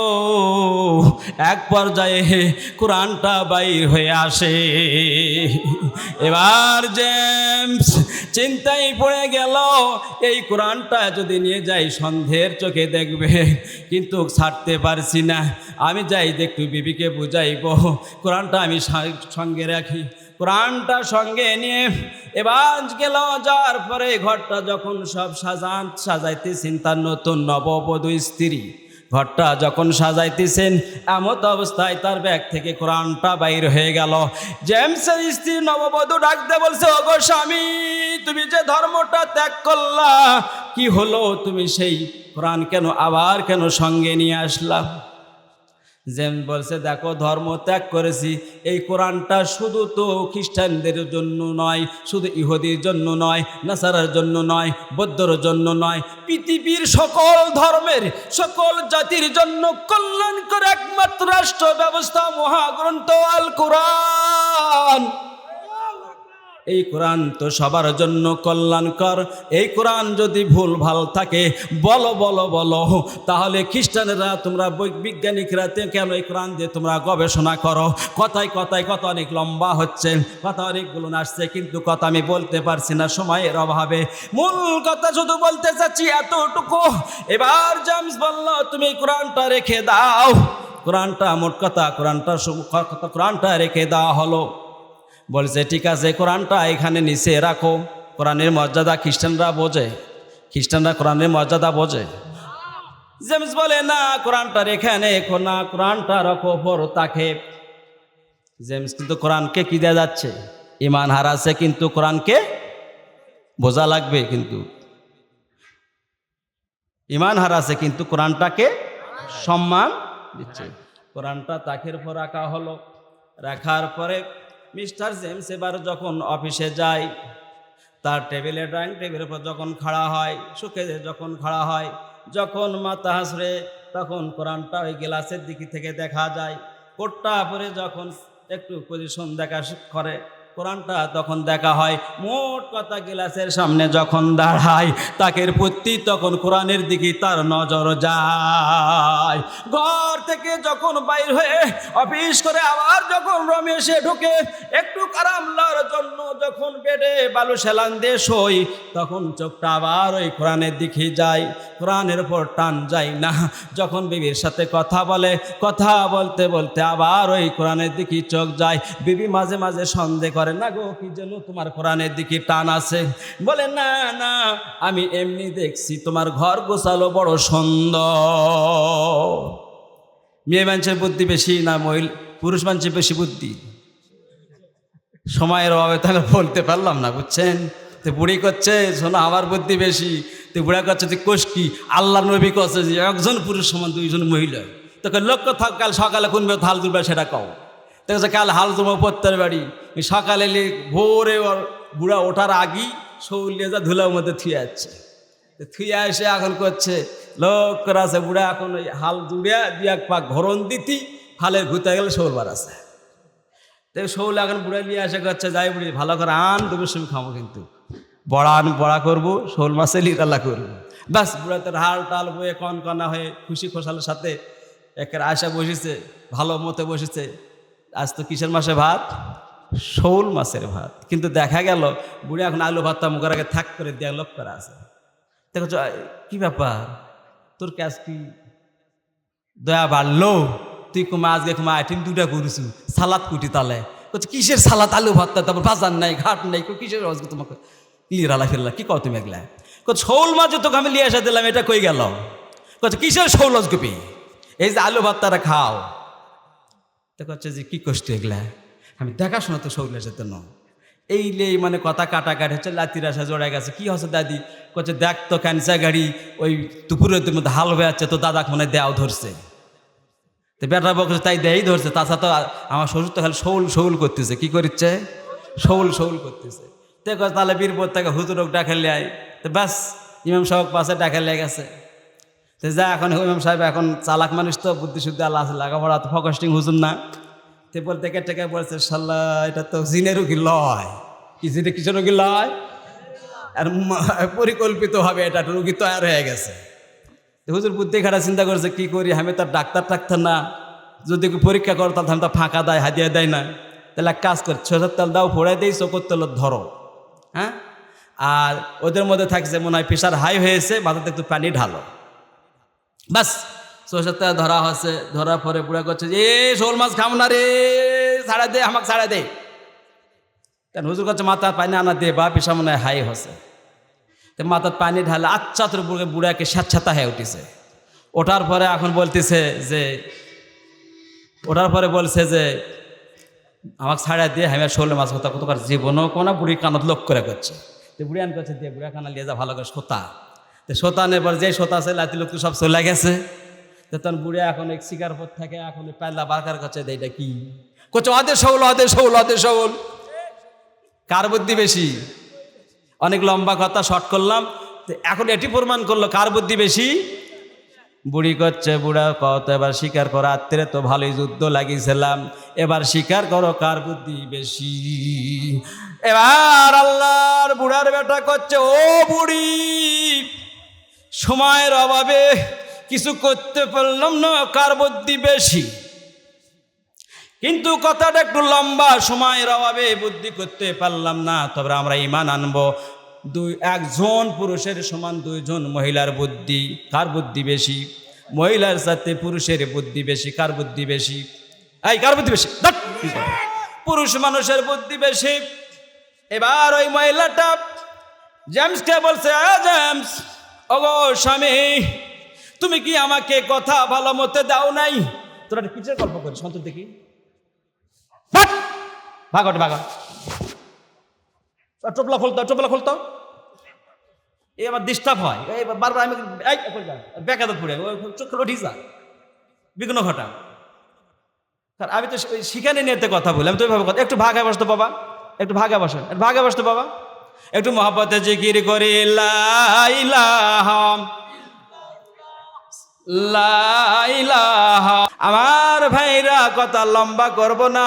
এক পর্যায়ে কোরআনটা বাইর হয়ে আসে। এবার জেমস চিন্তায় পড়ে গেল, এই কোরআনটা যদি নিয়ে যাই সন্ধ্যের চোখে দেখবে, কিন্তু ছাড়তে পারছি না। আমি যাই একটু বিবিকে বুঝাইব, কোরআনটা আমি সঙ্গে রাখি। কোরআনটা সঙ্গে নিয়ে এবার গেল। যাওয়ার পরে ঘরটা যখন সব সাজাইতেছেন, তার নতুন নববধূ স্ত্রী ঘরটা যখন সাজাইতেছেন, এমত অবস্থায় তার ব্যাগ থেকে কোরআনটা বাইর হয়ে গেল। জেমসের স্ত্রী নববধূ ডাকতে বলছে, ওগো স্বামী, তুমি যে ধর্মটা ত্যাগ করলা, কি হলো? তুমি সেই কোরআন আবার কেন সঙ্গে নিয়ে আসলা? জেমস বলছে, দেখো, ধর্ম ত্যাগ করেছি, এই কোরআনটা শুধু তো খ্রিস্টানদের জন্য নয়, শুধু ইহুদির জন্য নয়, নাসারার জন্য নয়, বৌদ্ধর জন্য নয়, পৃথিবীর সকল ধর্মের সকল জাতির জন্য কল্যাণকর একমাত্র রাষ্ট্র ব্যবস্থা মহাগ্রন্থ আল কোরআন। এই কোরআন তো সবার জন্য কল্যাণকর। এই কোরআন যদি ভুল ভাল থাকে বলো বলো বলো, তাহলে খ্রিস্টানেরা, তোমরা বিজ্ঞানিকরা কেন এই কোরআন দিয়ে তোমরা গবেষণা করো? কথায় কথায় কথা অনেক লম্বা হচ্ছে, কথা অনেকগুলো আসছে, কিন্তু কথা আমি বলতে পারছি না সময়ের অভাবে। মূল কথা শুধু বলতে চাচ্ছি এতটুকু। এবার জেমস বলল, তুমি কোরআনটা রেখে দাও। কোরআনটা মোট কথা কোরআনটা রেখে দেওয়া হলো। বলছে ঠিক আছে, কোরআনটা এখানে নিচে রাখো। কোরআনের মর্যাদা খ্রিস্টানরা বোঝে, খ্রিস্টানরা কোরআনের মর্যাদা বোঝে। জেমস বলে, না, কোরআনটা রেখে রেখো না, কোরআনটা রাখো পর তাকে। জেমস কিন্তু কোরআনকে কি দেওয়া যাচ্ছে? ইমান হারাচ্ছে, কিন্তু কোরআনকে বোঝা লাগবে। কিন্তু ইমান হারাচ্ছে, কিন্তু কোরআনটাকে সম্মান দিচ্ছে। কোরআনটা তাকের উপর রাখা হলো। রাখার পরে মিস্টার জেমস এবার যখন অফিসে যায়, তার টেবিলে, ড্রয়িং টেবিলের উপর যখন খাড়া হয়, সুখে যখন খাড়া হয়, যখন মাথা হাসরে, তখন কোরআনটা ওই গ্লাসের দিকে থেকে দেখা যায়। কোটটা পরে যখন একটু পজিশন দেখা করে, কোরআনটা তখন দেখা হয়। মোট কথা গ্লাসের সামনে যখন দাঁড়ায়, তাকের প্রতি তখন কোরআনের দিকে তার নজর যায়। ঘর থেকে যখন বাইর হয়ে অফিস করে আবার যখন রুমে এসে ঢুকে, একটু আরাম লওয়ার জন্য যখন বেডে বালু সেলান দিয়ে শোয়, তখন চোখটা আবার ওই কোরআনের দিকে যায়। কোরআনের উপর টান যায় না। যখন বিবির সাথে কথা বলে, কথা বলতে বলতে আবার ওই কোরআনের দিকে চোখ যায়। বিবি মাঝে মাঝে সন্দেহ করে, না গো, কি যেন তোমার কোরআনের দিকে টান আছে। বলে, না না, আমি এমনি দেখছি তোমার ঘর গোছালো বড় সুন্দর। মেয়ে মানুষের বুদ্ধি বেশি না পুরুষ মানুষের বেশি বুদ্ধি? সময়ের অভাবে তাহলে বলতে পারলাম না, বুঝছেন? তো বুড়ি করছে, শোনো, আমার বুদ্ধি বেশি। তো বুড়া করছে, তুই কোষ কি? আল্লাহ নবী করছে যে একজন পুরুষ সমান দুইজন মহিলা। তোকে লক্ষ্য থাক, কাল সকালে কোন থাল তুলবে সেটা কও। দেখছে কাল হাল জমা পত্তার বাড়ি সকালে ভোরে ওর বুড়া ওঠার আগেই শৌল নিয়ে যা ধুলার মধ্যে থুয়ে যাচ্ছে, থুয়ে এসে এখন করছে লোক করে আছে বুড়া এখন ওই হাল জুড়িয়া দিয়ে এক পাক ঘরণ দিতি হালের ঘুরতে গেলে শৌল বার আছে। তো শৌল এখন বুড়া নিয়ে এসে করছে যাই বুড়ি ভালো করে আন দুপুর সময় খাবো, কিন্তু বড়া করবো শোল মাছে লিরালা করবো। ব্যাস বুড়া তোর হাল টাল বয়ে কনকনা হয়ে খুশি খোসালের সাথে একের আশা বসেছে, ভালো মতে বসেছে। আজ তো কিসের মাসে ভাত? শোল মাছের ভাত। কিন্তু দেখা গেল বুড়ি এখন আলু ভাতটা মুখের আগে থাক করে দেয়া লোক করা আছে। দেখো কি ব্যাপার তোর ক্যাশ কি দয়া বাড়লো? তুই কুমা আজকে কুমা আইটিম দুটা করেছু, সালাদ কুটি তালে বলছে কিসের সালাদ? আলু ভাতটা, তারপর বাজার নাই ঘাট নাই, কিসের তোমাকে লিরালা ফেললা কি কও তুমি এগুলা? শোল মাছ তোকে আমি লিয়ে এসে দিলাম, এটা কই গেল? কিসের শোল গুপি? এই যে আলু ভাতটা খাও। করছে যে কি কষ্ট এগুলা, আমি দেখাশোনা তো শৌল এসে জন্য এই মানে কথা কাটাকাটি হচ্ছে, লাতির আসা জোড়ায় গেছে। কি হচ্ছে দাদি? করছে দেখ তো ক্যান্সার গাড়ি ওই দুপুরের মধ্যে হাল হয়ে যাচ্ছে, তো দাদা মনে দেওয়াও ধরছে। তো বেটা বকছে তাই দেই ধরছে, তাছাড়া তো আমার শ্বশুর তো খালি শৌল করতেছে। কি করছে? শৌল করতেছে। তো তাহলে বীরপুর থেকে হুজুরক ডাকে লিয়ায়। তো ব্যাস ইমাম সাহেব পাশে ডাকে লেগে গেছে। তো যা এখন ইমাম সাহেব এখন চালাক মানুষ তো, বুদ্ধি শুদ্ধি আল্লাহ আছে, লেখাপড়া তো ফোকাস্টিং হুজুর না। তো বলতে কেটে বলছে শাল্লা এটা তো জিনের রুগী লয়। কি জিনে কিসের রুগী লয়? আর পরিকল্পিত হবে এটা রুগী তৈরি হয়ে গেছে। হুজুর বুদ্ধি খাটা চিন্তা করছে কি করি, আমি তার ডাক্তার না, যদি পরীক্ষা করো তাহলে আমি তো ফাঁকা দেয়, হাদিয়া দেয় না। তাহলে এক কাজ করে 6-7 তেল দাও, ফোড়াই দিই, চোখের তেল ধরো, হ্যাঁ। আর ওদের মধ্যে থাকছে মনে হয় প্রেশার হাই হয়েছে, মাথাতে একটু পানি ঢালো। বাস 6-7 তেল ধরা হয়েছে। ধরার পরে বুড়া করছে যে শোল মাছ খাম না রে, ছাড়া দে আমাকে, ছাড়া দে। কারণ হুজুর করছে মাথার পানি আনা দে, বা পেশা মনে হয় হাই হচ্ছে। তো মাথার পানি ঢালে আচ্ছা তোর বুড়াকে স্যাঁতস্যাঁতা হয়ে উঠেছে। ওঠার পরে এখন বলতেছে যে আমাকে ছাড়া দিয়ে আমি শোলে মাছ কথা কত জীবনও কোনো বুড়ি কানত লোক করে করছে। তো বুড়ি আন করছে দিয়ে বুড়া কানা লিয়ে যা ভালো করে সোতা। তো সোতানের পর যে সোতা আছে লাতি লোক তো সব চলে গেছে। তো তখন বুড়িয়া এখন এক শিকার পর থাকে এখন পাল্লা বারকার করছে এটা কি করছে? অদের শৌল। কার বুদ্ধি বেশি? অনেক লম্বা কথা শর্ট করলাম। তো এখন এটি প্রমাণ করলো কার বুদ্ধি বেশি। বুড়ি করছে বুড়া কত এবার স্বীকার করো, আত্মীয় তো ভালোই যুদ্ধ লাগিয়েছিলাম, এবার স্বীকার করো কার বুদ্ধি বেশি। এবার আল্লাহর বুড়ার বেটা করছে ও বুড়ি, সময়ের অভাবে কিছু করতে পারলাম না, কার বুদ্ধি বেশি। কিন্তু কথাটা একটু লম্বা, সময়ের অভাবে বুদ্ধি করতে পারলাম না, তবে আমরা ঈমান আনবো একজন পুরুষের সমান 2 জন মহিলার বুদ্ধি, কার বুদ্ধি বেশি? মহিলার সাথে পুরুষের বুদ্ধি বেশি, কার বুদ্ধি বেশি? এই কার বুদ্ধি বেশি? পুরুষ মানুষের বুদ্ধি বেশি। এবার ওই মহিলাটা জেমসকে বলছে জেমস, ওগো স্বামী, তুমি কি আমাকে কথা ভালো মতে দাও নাই? তোরা কিসের গল্প করিস সন্তোষ দেখি, ভাগট টোপলা খুলতো। এই আবার ডিস্টার্ব হয়, বারবার আমি বেকাদত পড়ে চোখ ঠিসা বিঘ্ন ঘটা। আমি তো শিখানে নিয়ে কথা বলি, আমি তো ওইভাবে কথা। একটু ভাগে বসতো বাবা, একটু ভাগে বসতো বাবা, একটু মহব্বতে জিকির করি লা ইলাহা আমার ভাইরা কথা লম্বা করব না,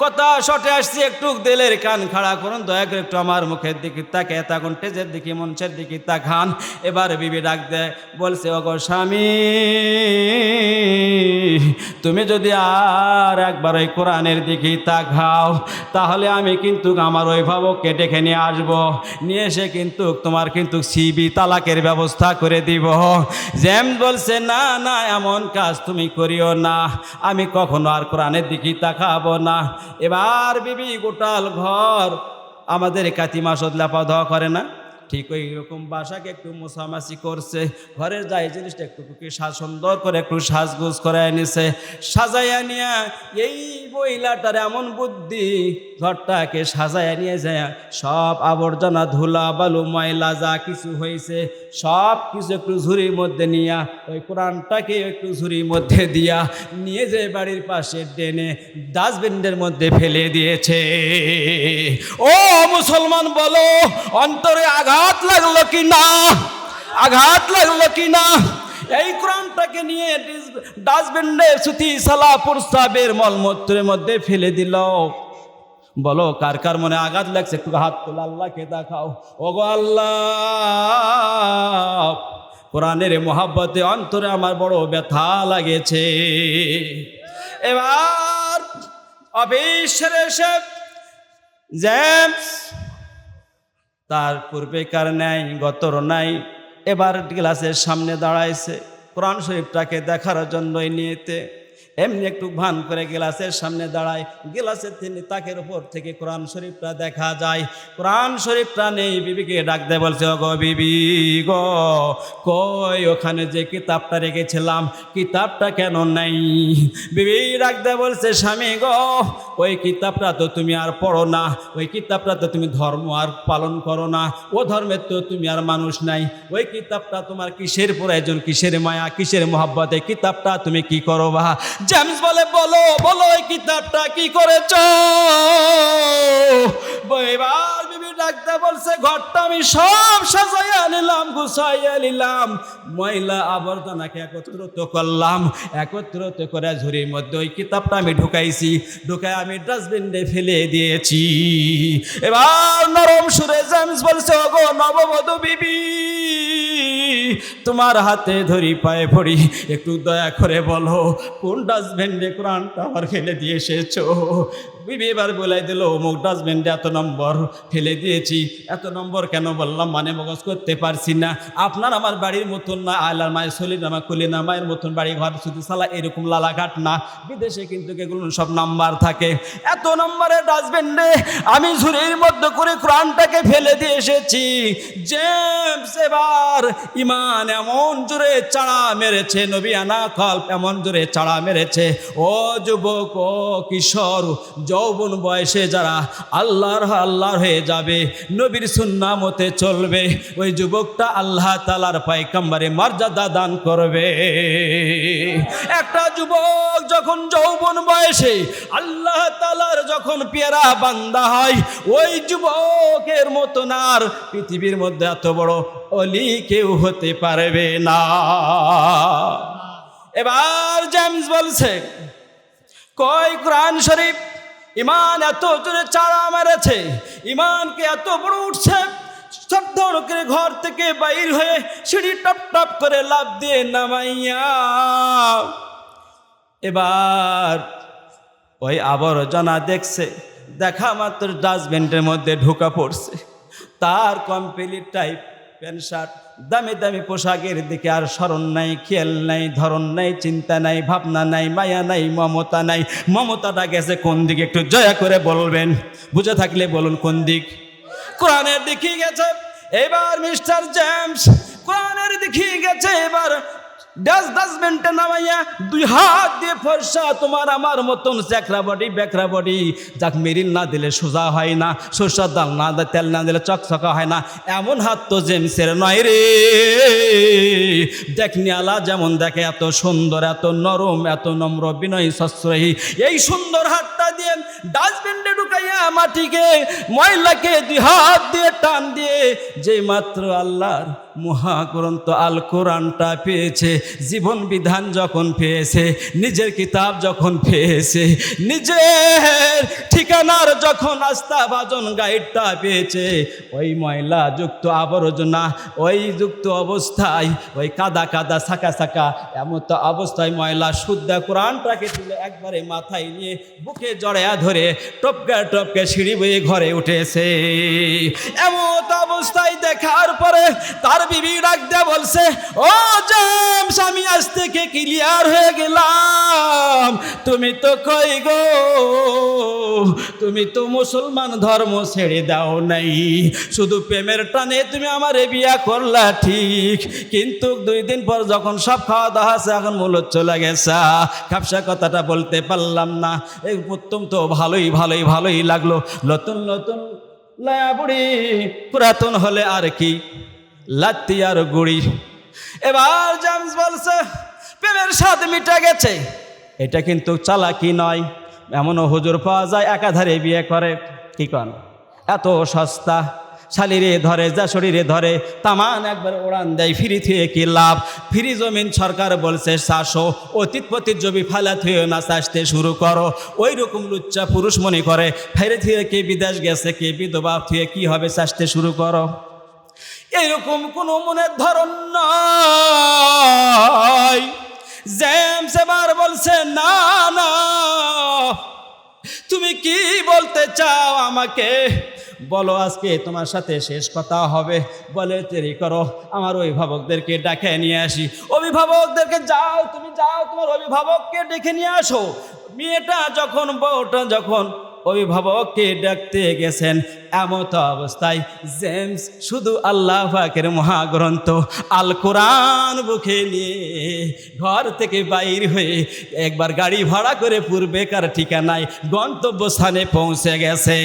কথা শটে আসছি, একটু দিলের কান খাড়া করুন, দয়া করে একটু আমার মুখের দিকে তাকে, তখন টেজের দিকে মঞ্চের দিকে তাকান। এবার বিবি ডাক দেয়, বলছে ওগো স্বামী, তুমি যদি আর একবার ওই কোরআনের দিকে তাকাও, তাহলে আমি কিন্তু আমার অভিভাবককে ডেকে নিয়ে আসবো, নিয়ে এসে কিন্তু তোমার কিন্তু সিবি তালাকের ব্যবস্থা করে দিব। জ্যাম বলছে না না, এমন কাজ তুমি করিও না, আমি কখনো আর কোরআনের দিকে তাকাবো না। এবার বিবি গোটাল ঘর আমাদের কাতি মাসদ লেপা দেওয়া করে না, ঠিক ওই রকম বাসাকে একটু মোছামাছি করছে, ঘরের যাই জিনিসটা একটু সুন্দর করে একটু সাজগোজ করে এনেছে, সাজাইয়া নিয়ে এই মহিলাটার এমন বুদ্ধি, ঘরটাকে সাজাইয়া নিয়ে যায় সব আবর্জনা ধুলা বালু ময়লা যা কিছু হয়েছে সব কিছু একটু ঝুড়ির মধ্যে নিয়া ওই কোরআনটাকে একটু ঝুড়ির মধ্যে দিয়া নিয়ে যে বাড়ির পাশে ডেনে ডাস্টবিনের মধ্যে ফেলে দিয়েছে। ও মুসলমান বলো, অন্তরে আঘাত লাগলো কি না? আঘাত লাগলো কি না? এই কোরআনটাকে নিয়ে ডাস্টবিনে সুতি সালা প্রস্তাবের মলমূত্রের মধ্যে ফেলে দিল। বলো কার কার মনে আঘাত লাগছে? একটু হাত তোলা, আল্লাহকে দেখাও। ওগো আল্লাহ, কোরআনের মহাব্বতে অন্তরে আমার বড় ব্যথা লাগেছে। এবার অফিসের এসে জেমস তার পূর্বেকার নাই গতর নাই, এবার গ্লাসের সামনে দাঁড়াইছে কোরআন শরীফটাকে দেখার জন্যই নিয়েতে এমনি একটু ভান করে গ্লাসের সামনে দাঁড়ায়, গ্লাসের তিনি তাকের উপর থেকে কোরআন শরীফটা দেখা যায়, কোরআন শরীফটা নেই। বিবিকে ডাক দেয়, বলছে গো বিবি গো, কই ওখানে যে কিতাবটা রেখেছিলাম কিতাবটা কেন নাই? বিবি ডাক দেয়, বলছে স্বামী গো, ওই কিতাবটা তো তুমি আর পড়ো না, ওই কিতাবটা তো তুমি ধর্ম আর পালন করো না, ও ধর্মের তো তুমি আর মানুষ নাই, ওই কিতাবটা তোমার কিসের প্রয়োজন, কিসের মায়া, কিসের মহাব্বতে কিতাবটা তুমি কি করো বা? জেমস বলে, বলো বলো এই কিতাবটা কি করেছ? এবার বিবি ডাকতে বলছে, ঘরটা আমি সব সাজাইয়া নিলাম, গুছাইয়া নিলাম, ময়লা আবর্জনাকে একত্রিত করলাম, একত্রিত করে ঝুড়ির মধ্যে ওই কিতাবটা আমি ঢুকাইছি, ঢুকাই আমি ডাস্টবিনে ফেলে দিয়েছি। এবার নরম সুরে জেমস বলছে, ওগো নববধূ বিবি, তোমার হাতে ধরি পায়ে পড়ি, একটু দয়া করে বলো কোন ডাস্টবিনে কোরআনটা আবার ফেলে দিয়ে এসেছো? বিবি এবার বলাই দিল, অমুক ডাস্টবিনে এত নম্বর ফেলে দিয়েছি। এত নম্বর কেন বললাম, মানে মগজ করতে পারছি না। আপনার আমার বাড়ির মতন না, আয়লার মায়ের সলিনামা কলিনামায়ের মতন বাড়ি ঘর শুধু সালা এরকম লালাঘাট না, বিদেশে কিন্তু এগুলো সব নাম্বার থাকে। এত নম্বরের ডাস্টবিনে আমি ঝুড়ির মধ্যে করে কোরআনটাকে ফেলে দিয়ে এসেছি। জেমস এবার ইমান এমন জোরে চাড়া মেরেছে, নবিয়ানা কল্প এমন জোরে চাড়া মেরেছে। ও যুবক, ও কিশোর, যৌবন বয়সে যারা আল্লাহর হয়ে যাবে, নবীর সুন্নাহ মতে চলবে, ওই যুবকটা আল্লাহ তাআলার পয়গম্বরে মর্যাদা দান করবে। একটা যুবক যখন যৌবন বয়সে আল্লাহ তাআলার যখন পেয়ারা বান্দা হয়, ওই যুবকের মতন আর পৃথিবীর মধ্যে এত বড় অলি কেউ হতে পারবে না। এবার জেমস বলছে, কই কোরআন শরীফ ইমান এত জোরে চাড়া মেরেছে, ইমানকে এত বড় উঠছে, সদ্দর করে ঘর থেকে বাইর হয়ে সিঁড়ি টপ টপ করে লাফ দিয়ে নামাইয়া এবার ওই আবর্জনা দেখছে, দেখা মাত্র ডাস্টবিনের মধ্যে ঢুকা পড়ছে। তার কমপ্লিট টাইপ প্যান্ট শার্ট, দামি দামি পোশাকের দিকে আর স্মরণ নাই, খেয়াল নাই, ধরন নাই, চিন্তা নাই, ভাবনা নাই, মায়া নাই, মমতা নাই। মমতাটা গেছে কোন দিকে একটু দয়া করে বলবেন, বুঝে থাকলে বলুন কোন দিক? কোরআনের দিকে গেছে। এবার মিস্টার জেমস কোরআনের দিকে গেছে, এবার ডাস্টবিনটা নামাইয়া দুই হাত দিয়ে ফর্সা তোমার আমার মতন চ্যাকরা বডি বেকরা বডি, যাক মেরিল না দিলে সোজা হয় না, সরষার ডাল না তেল না দিলে চকচকা হয় না, এমন হাত তো জেমসের নয় রে। দেখনি আলা যেমন দেখে, এত সুন্দর, এত নরম, এত নম্র, বিনয়ী, সশ্রয়ী, এই সুন্দর হাতটা দিয়ে ডাস্টবিনে ঢুকাইয়া মাটিকে ময়লাকে দুই হাত দিয়ে টান দিয়ে যে মাত্র আল্লাহর মহাগ্রন্থ আল কোরআনটা পেয়েছে, জীবন বিধান যখন পেয়েছে, নিজের কিতাব যখন পেয়েছে, নিজের ঠিকানার যখন আস্থাভাজন গাইডটা পেয়েছে, ওই ময়লা যুক্ত আবর্জনা, ওই যুক্ত অবস্থায়, ওই কাদা কাদা সাকা সাকা এমত অবস্থায় ময়লা শুদ্ধ কোরআনটাকে তুলে একবারে মাথায় নিয়ে বুকে জড়ায়া ধরে টপকে টপকে সিঁড়ি বয়ে ঘরে উঠেছে। এমত অবস্থায় দেখার পরে তার বিবি ডাক দিয়ে বলছে, ও জেমস, আমি আজ থেকে ক্লিয়ার হয়ে গেলাম, সালাম তুমি তো কই গো, তুমি তো মুসলমান ধর্ম ছেড়ে দাও নাই, শুধু প্রেমের টানে তুমি আমারে বিয়া করলা ঠিক, কিন্তু 2 দিন পর যখন সব খাওয়া দাওয়া আছে এখন মূলত চলে গেছে, খাপসা কথাটা বলতে পারলাম না। এই প্রথম তো ভালোই লাগলো, নতুন নতুন লয়া বুড়ি, পুরাতন হলে আর কি লাত্তি আর গুড়ি। এবার জেমস বলছে প্রেমের স্বাদ মিটে গেছে। এটা কিন্তু চালাকি নয়, এমনও হুজুর পাওয়া যায় একাধারে বিয়ে করে। কি কন, এত সস্তা, শালিরে ধরে যা শরীরে ধরে তামান একবার উড়ান দেয়, ফ্রি থুয়ে কি লাভ? ফ্রি জমিন সরকার বলছে চাষো, অতীত পতীত জমি ফালা থুয়ে না চাষতে শুরু করো। ওই রকম লুচ্চা পুরুষ মনে করে ফেরে থুয়ে কে বিদেশ গেছে, কে বিধবা থুয়ে কি হবে, চাষতে শুরু করো। এইরকম কোনো মনের ধরন নয়। জেমস এবার বলছে না না, তুমি কি বলতে চাও আমাকে বলো, আজকে তোমার সাথে শেষ কথা হবে। বলে দেরি করো, আমার অভিভাবকদেরকে ডেকে নিয়ে আসি। অভিভাবকদেরকে যাও, তুমি যাও তোমার অভিভাবককে ডেকে নিয়ে আসো। মেয়েটা যখন বউটা যখন অভিভাবককে ডাকতে গেছেন, এমত অবস্থায় জেমস শুধু আল্লাহ পাকের মহাগ্রন্থ আল কোরআন বুকে নিয়ে ঘর থেকে বাইর হয়ে একবার গাড়ি ভাড়া করে পূর্বেকার ঠিকানায় গন্তব্যস্থানে পৌঁছে গেছে।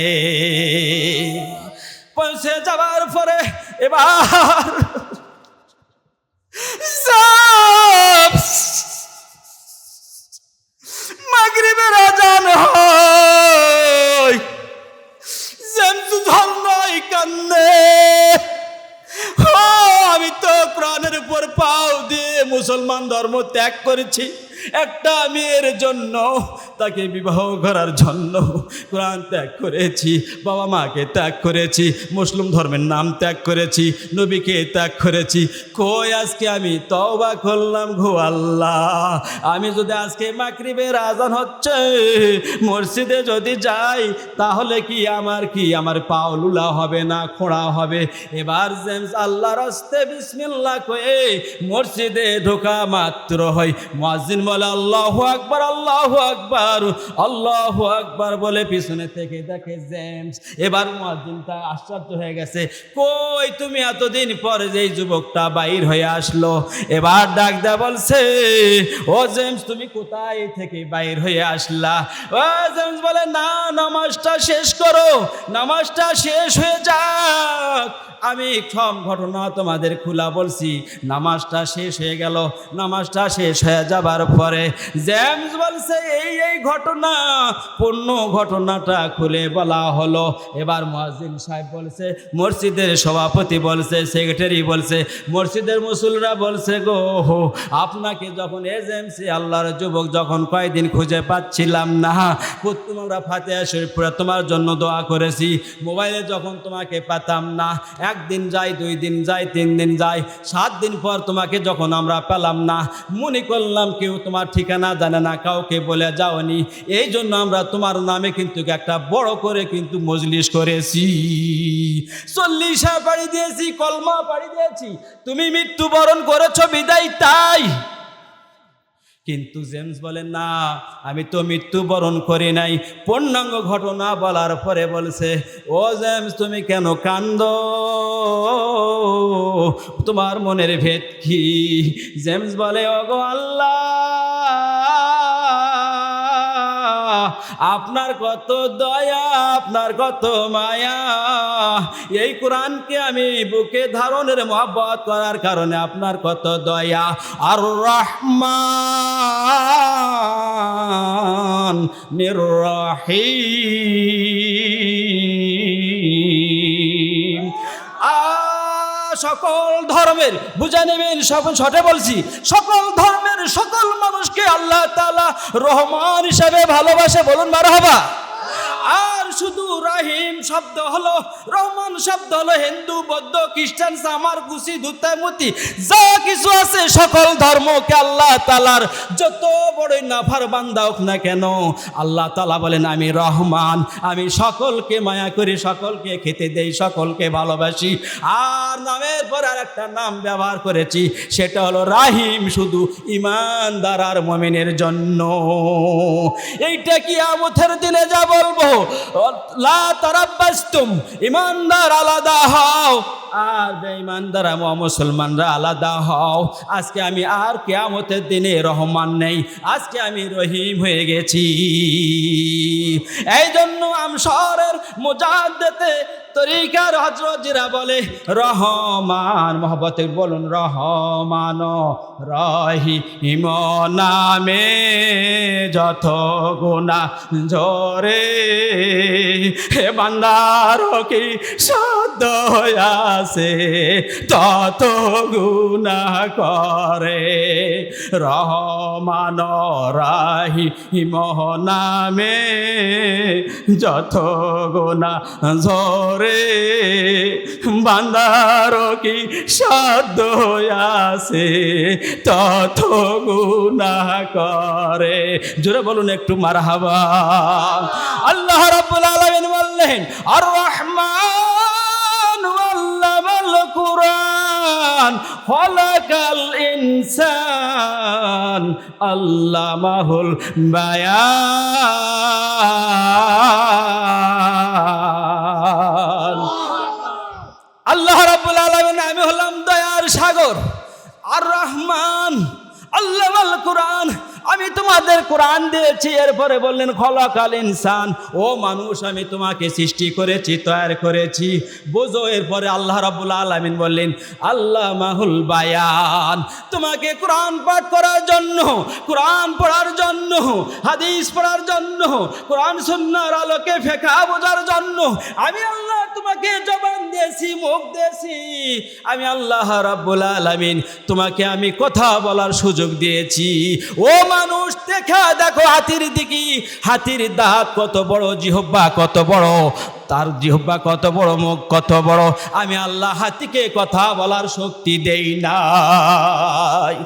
পৌঁছে যাওয়ার পরে এবার মাগরিবের আজান হয়, জেমস ধর্মই কান্দে। আমি তো কোরআনের উপর পাও দিয়ে মুসলমান ধর্ম ত্যাগ করেছি, একটা মেয়ের জন্য, তাকে বিবাহ করার জন্য কোরআন ত্যাগ করেছি, বাবা মাকে ত্যাগ করেছি, মুসলিম ধর্মের নাম ত্যাগ করেছি, নবীকে ত্যাগ করেছি। কই আজকে আমি তওবা করলাম গো আল্লাহ, আমি যদি আজকে মাগরিবের আজান হচ্ছে মসজিদে যদি যাই তাহলে কি আমার পাও লুলা হবে না খোঁড়া হবে? এবার জেমস আল্লাহর রাস্তে বিসমিল্লাহ কয়ে মসজিদে ঢোকা মাত্র হয় মুয়াজ্জিন বলে আল্লাহু আকবার, আল্লাহু আকবার, আল্লাহু আকবার বলে পিছনে থেকে দেখে জেমস। এবার মুয়াজ্জিনটা আশ্চর্য হয়ে গেছে, কই তুমি এতদিন পরে যেই যুবকটা বাইর হয়ে আসলো। এবার ডাক দেয়া বলছে, ও জেমস তুমি কোথায় থেকে বাইর হয়ে আসলা? ও জেমস বলে না, নামাজটা শেষ করো, নামাজটা শেষ হয়ে যাক, আমি সব ঘটনা তোমাদের খোলা বলছি। নামাজটা শেষ হয়ে গেল, নামাজটা শেষ হয়ে যাবার পরে জেমস বলছে এই ঘটনা, পূর্ণ ঘটনাটা খুলে বলা হলো। এবার মুয়াজ্জিন সাহেব বলছে, মসজিদের সভাপতি বলছে, সেক্রেটারি বলছে, মসজিদের মুসল্লিরা বলছে গো, আপনাকে যখন জেমস আল্লাহর যুবক যখন কয়েকদিন খুঁজে পাচ্ছিলাম না, তোমরা ফাতিহা শরীফ পড়ে তোমার জন্য দোয়া করেছি, মোবাইলে যখন তোমাকে পেতাম না, 1 দিন যায়, 2 দিন যায়, 3 দিন যায়, 7 দিন পর তোমাকে যখন আমরা পেলাম না, মনে করলাম কেউ তোমার ঠিকানা জানে না, কাউকে বলে যাওনি, এই জন্য আমরা তোমার নামে কিন্তু একটা বড় করে কিন্তু মজলিস করেছি, 40 পাড়ি দিয়েছি, কলমা পাড়ি দিয়েছি, তুমি মৃত্যুবরণ করেছো বিদায় তাই। কিন্তু জেমস বলে না, আমি তো মৃত্যুবরণ করি নাই। পূর্ণাঙ্গ ঘটনা বলার পরে বলছে, ও জেমস তুমি কেন কান্দো, তোমার মনের ভেদ কি? জেমস বলে, ওগো আল্লাহ, আপনার কত দয়া, আপনার কত মায়া, এই কোরআনকে আমি বুকে ধারণের মহব্বত করার কারণে আপনার কত দয়া। আর রহমান নির রহিম। সকল ধর্মের বুঝে নেবেন, সঠে বলছি, সকল ধর্মের সকল মানুষকে আল্লাহ তাআলা রহমান হিসাবে ভালোবাসে, বলুন মারহাবা। আর শুধু রহিম শব্দ হলো, রহমান শব্দ হলো হিন্দু, বৌদ্ধ, খ্রিস্টান, সামার, গুসি, ধুতামতি যা কিছু আছে সকল ধর্মকে আল্লাহ তাআলার যত বড়ই নাফার বান্দা হোক না কেন, আল্লাহ তাআলা বলেন আমি রহমান, আমি সকলকে মায়া করি, সকলকে খেতে দেই, সকলকে ভালোবাসি। আর নামের পর আর একটা নাম ব্যবহার করেছি, সেটা হলো রাহিম, শুধু ঈমানদার আর মুমিনের জন্য। এইটা কিয়ামতের দিনে যা বলবো, লা তারাব্বাসতুম, ঈমানদার আলাদা হও আর বেঈমানদারা মুসলমানরা আলাদা হও। আজকে আমি আর কিয়ামতের দিনে রহমান নেই, আজকে আমি রহিম হয়ে গেছি। এই জন্য আমশরের মুজাদ্দিদে তরিকার হযরতরা বলে রহমান, মহব্বতে বলুন রহমান রহিম নামে যত গুনাহ ঝরে, হে বান্দার কি সাধ্য আছে তত গুনাহ করে। রহমান রহিম নামে যত গুনাহ ঝরে, বান্দার কি সাধ্য আছে তত গুনাহ করে। জোরে বলুন একটু মারহাবা। আল্লাহ রাব্বুল আলামিন বললেন আর রহমান আল্লামাল কুরআন খলাকাল ইনসান আল্লামাহুল বায়ান। আল্লাহ রাব্বুল আলামিন আমি হলাম দয়ার সাগর, আর রহমান আল্লামাল কুরআন, আমি তোমাদের কোরআন দিয়েছি। এরপরে বললেন খলাকাল ইনসান, ও মানুষ আমি তোমাকে সৃষ্টি করেছি, তৈরি করেছি, বুঝো। এরপরে আল্লাহ রাব্বুল আলামিন বললেন আল্লামাহুল বায়ান, তোমাকে কোরআন পাঠ করার জন্য, কোরআন পড়ার জন্য, হাদিস পড়ার জন্য, কোরআন সুন্নাহর আলোকে ফিকহ বোঝার জন্য আমি আল্লাহ তোমাকে জবান দিয়েছি, মুখ দিয়েছি। আমি আল্লাহ রাব্বুল আলামিন তোমাকে আমি কথা বলার সুযোগ দিয়েছি। ও মানুষ দেখো হাতির দিকে, হাতির দাঁত কত বড়, জিহ্বা কত বড়, তার জিহ্বা কত বড়, মুখ কত বড়। আমি আল্লাহ হাতিকে কথা বলার শক্তি দেই নাই।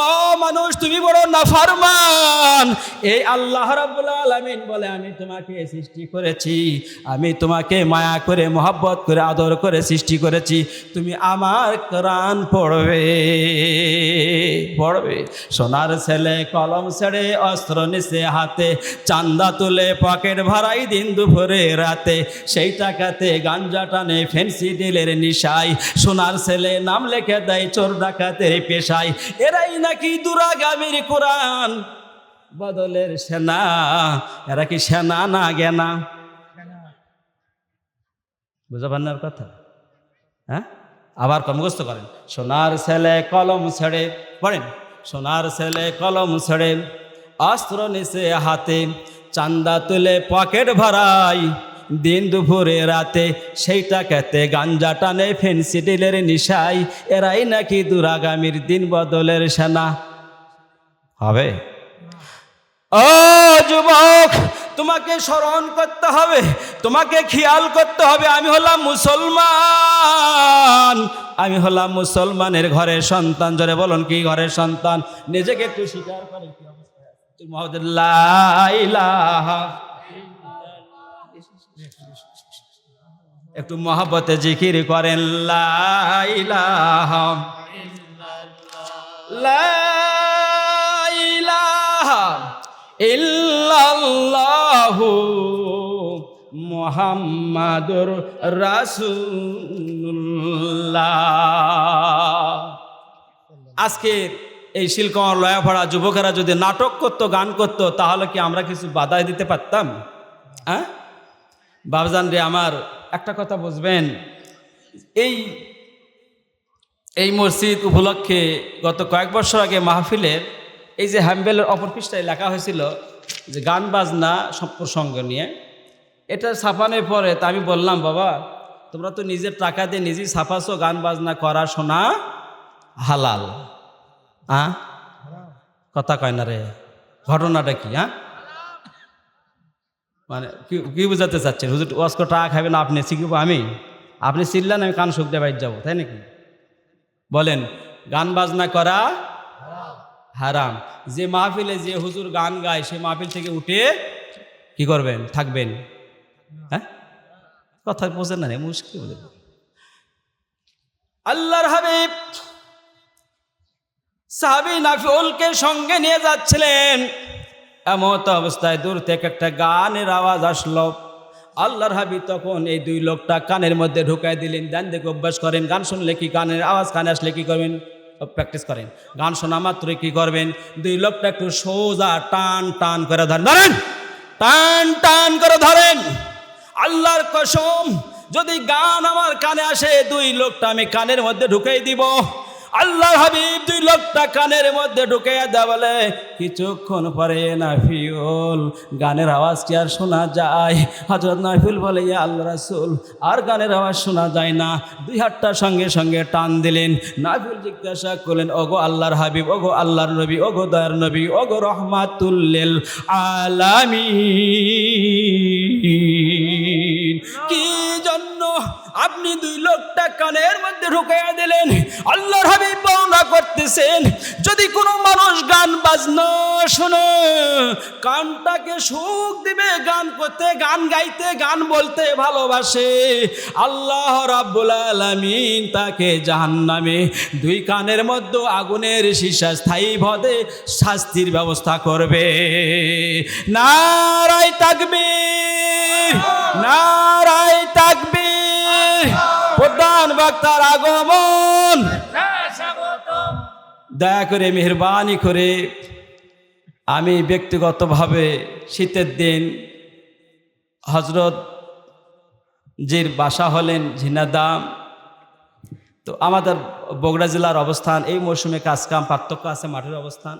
ও মানুষ তুমি বড় নাফরমান। এই আল্লাহ রাব্বুল আলামিন বলে আমি তোমাকে সৃষ্টি করেছি, আমি তোমাকে মায়া করে মহব্বত করে আদর করে সৃষ্টি করেছি, তুমি আমার কোরআন পড়বে। সোনার ছেলে কলম ছেড়ে অস্ত্র নিচে হাতে, চান্দা তুলে পকেট ভরাই দিন দুপুরে রাতে, সেই টাকাতে গাঞ্জা টানে ফেন্সি ডিলের নিশায়, সোনার ছেলে নাম লেখে দেয় চোর ডাকাতের পেশায়। এরাই নাকি দুরাগামীর কোরআন বদলের সেনা। এরা কি সেনা না জ্ঞানা? বুঝা পান্নার কথা? হ্যাঁ, আবার মুখস্থ করেন। সোনার ছেলে কলম ছেড়ে, পড়েন, সোনার ছেলে কলম ছেড়ে অস্ত্র নিচে হাতে, চান্দা তুলে পকেট ভরাই দিন দুপুরে রাতে, সেই টাকাতে গাঞ্জা টানে ফেন্সি ডিলের নিশাই। এরাই নাকি দুরাগামীর দিন বদলের সেনা। হবে? ও যুবক, তোমাকে স্মরণ করতে হবে, তোমাকে খেয়াল করতে হবে, আমি হলাম মুসলমান, আমি হলাম মুসলমানের ঘরের সন্তান। জোরে বলুন কি ঘরের সন্তান? নিজেকে একটু স্বীকার করেন কি অবস্থায় আছে। মুহাম্মাদুর লা ইলাহা, একটু মহব্বতে জিকির করেন লা ইলাহা, লা ইলাহা ইল্লাল্লাহু মুহাম্মাদুর রাসূলুল্লাহ। আজকে এই শিলকমর লয়াপাড়া যুবকেরা যদি নাটক করতো, গান করতো, তাহলে কি আমরা কিছু বাধা দিতে পারতাম? হ্যাঁ বাবজান রে আমার, একটা কথা বুঝবেন, এই মসজিদ উপলক্ষে গত কয়েক বছর আগে মাহফিলের এই যে হ্যাম্বেলের অপর পৃষ্ঠায় লেখা হয়েছিল যে গান বাজনা প্রসঙ্গ নিয়ে, এটা ছাপানোর পরে তা আমি বললাম বাবা তোমরা তো নিজের টাকা দিয়ে নিজেই ছাপাছো, গান বাজনা করা শোনা হালাল। কথা কয় না রে, ঘটনাটা কি? মানে কি বোঝাতে চাচ্ছেন? হুজুর ওয়াজ করে টাকা খাবেন আপনি, শিখবো আমি? আপনি চিল্লান আমি কান শুক দিয়ে বাইর যাবো, তাই নাকি? বলেন, গান বাজনা করা হারাম। যে মাহফিলে যে হুজুর গান গায় সে মাহফিল থেকে উঠে কি করবেন? থাকবেন? হ্যাঁ, কথা বোঝেন না, মুশকিল। আল্লাহর হাবিব সাহাবী নাফিউলকে সঙ্গে নিয়ে যাচ্ছিলেন, এমত অবস্থায় দূর থেকে একটা গানের আওয়াজ আসলো। আল্লাহর হাবিব তখন এই দুই লোকটা কানের মধ্যে ঢুকাই দিলেন। দেন দেখে অভ্যাস করেন, গান শুনলে কি কানের আওয়াজ কানে আসলে কি করবেন? প্র্যাকটিস করেন। গান শোনা মাত্রই কি করবেন? দুই লোকটা একটু সোজা টান টান করে ধরেন, টান টান করে ধরেন। আল্লাহর কসম, যদি গান আমার কানে আসে দুই লোকটা আমি কানের মধ্যে ঢুকাই দিব। আল্লাহর হাবিব দুই লোকটা কানের মধ্যে ঢুকাইয়া দেয়া বলে, কিছুক্ষণ পরে নাফিউল, গানের আওয়াজ কি আর শোনা যায়? হযরত নাফিউল বলে, ইয়া আল্লাহ রাসূল, আর গানের আওয়াজ শোনা যায় না। দুই হাতটা সঙ্গে সঙ্গে টান দিলেন। নাফিউল জিজ্ঞাসা করলেন, ওগো আল্লাহর হাবিব, ওগো আল্লাহর নবী, ওগো দয়ার নবী, ওগো রহমাতুল লিল আলামিন, কি জন্য আপনি দুই লোকটা কানের মধ্যে ঢুকাইয়া দিলেন? আল্লাহর হাবিব বর্ণনা করতেছেন, যদি কোনো মানুষ গান বাজনা শোনে, কানটাকে সুখ দিবে, গান করতে, গান গাইতে, গান বলতে ভালোবাসে, আল্লাহ রাব্বুল আলামিন তাকে জাহান্নামে দুই কানের মধ্যে আগুনের সীসা স্থায়ীভাবে শাস্তির ব্যবস্থা করবে। নারায়ে তাকবীর, নারায়ে তাকবীর। প্রধান বক্তার আগমন। দয়া করে মেহরবানি করে, আমি ব্যক্তিগতভাবে শীতের দিন হজরত জির বাসা হলেন ঝিনাদাম। তো আমাদের বগুড়া জেলার অবস্থান, এই মৌসুমে কাজকাম পার্থক্য আছে, মাঠের অবস্থান।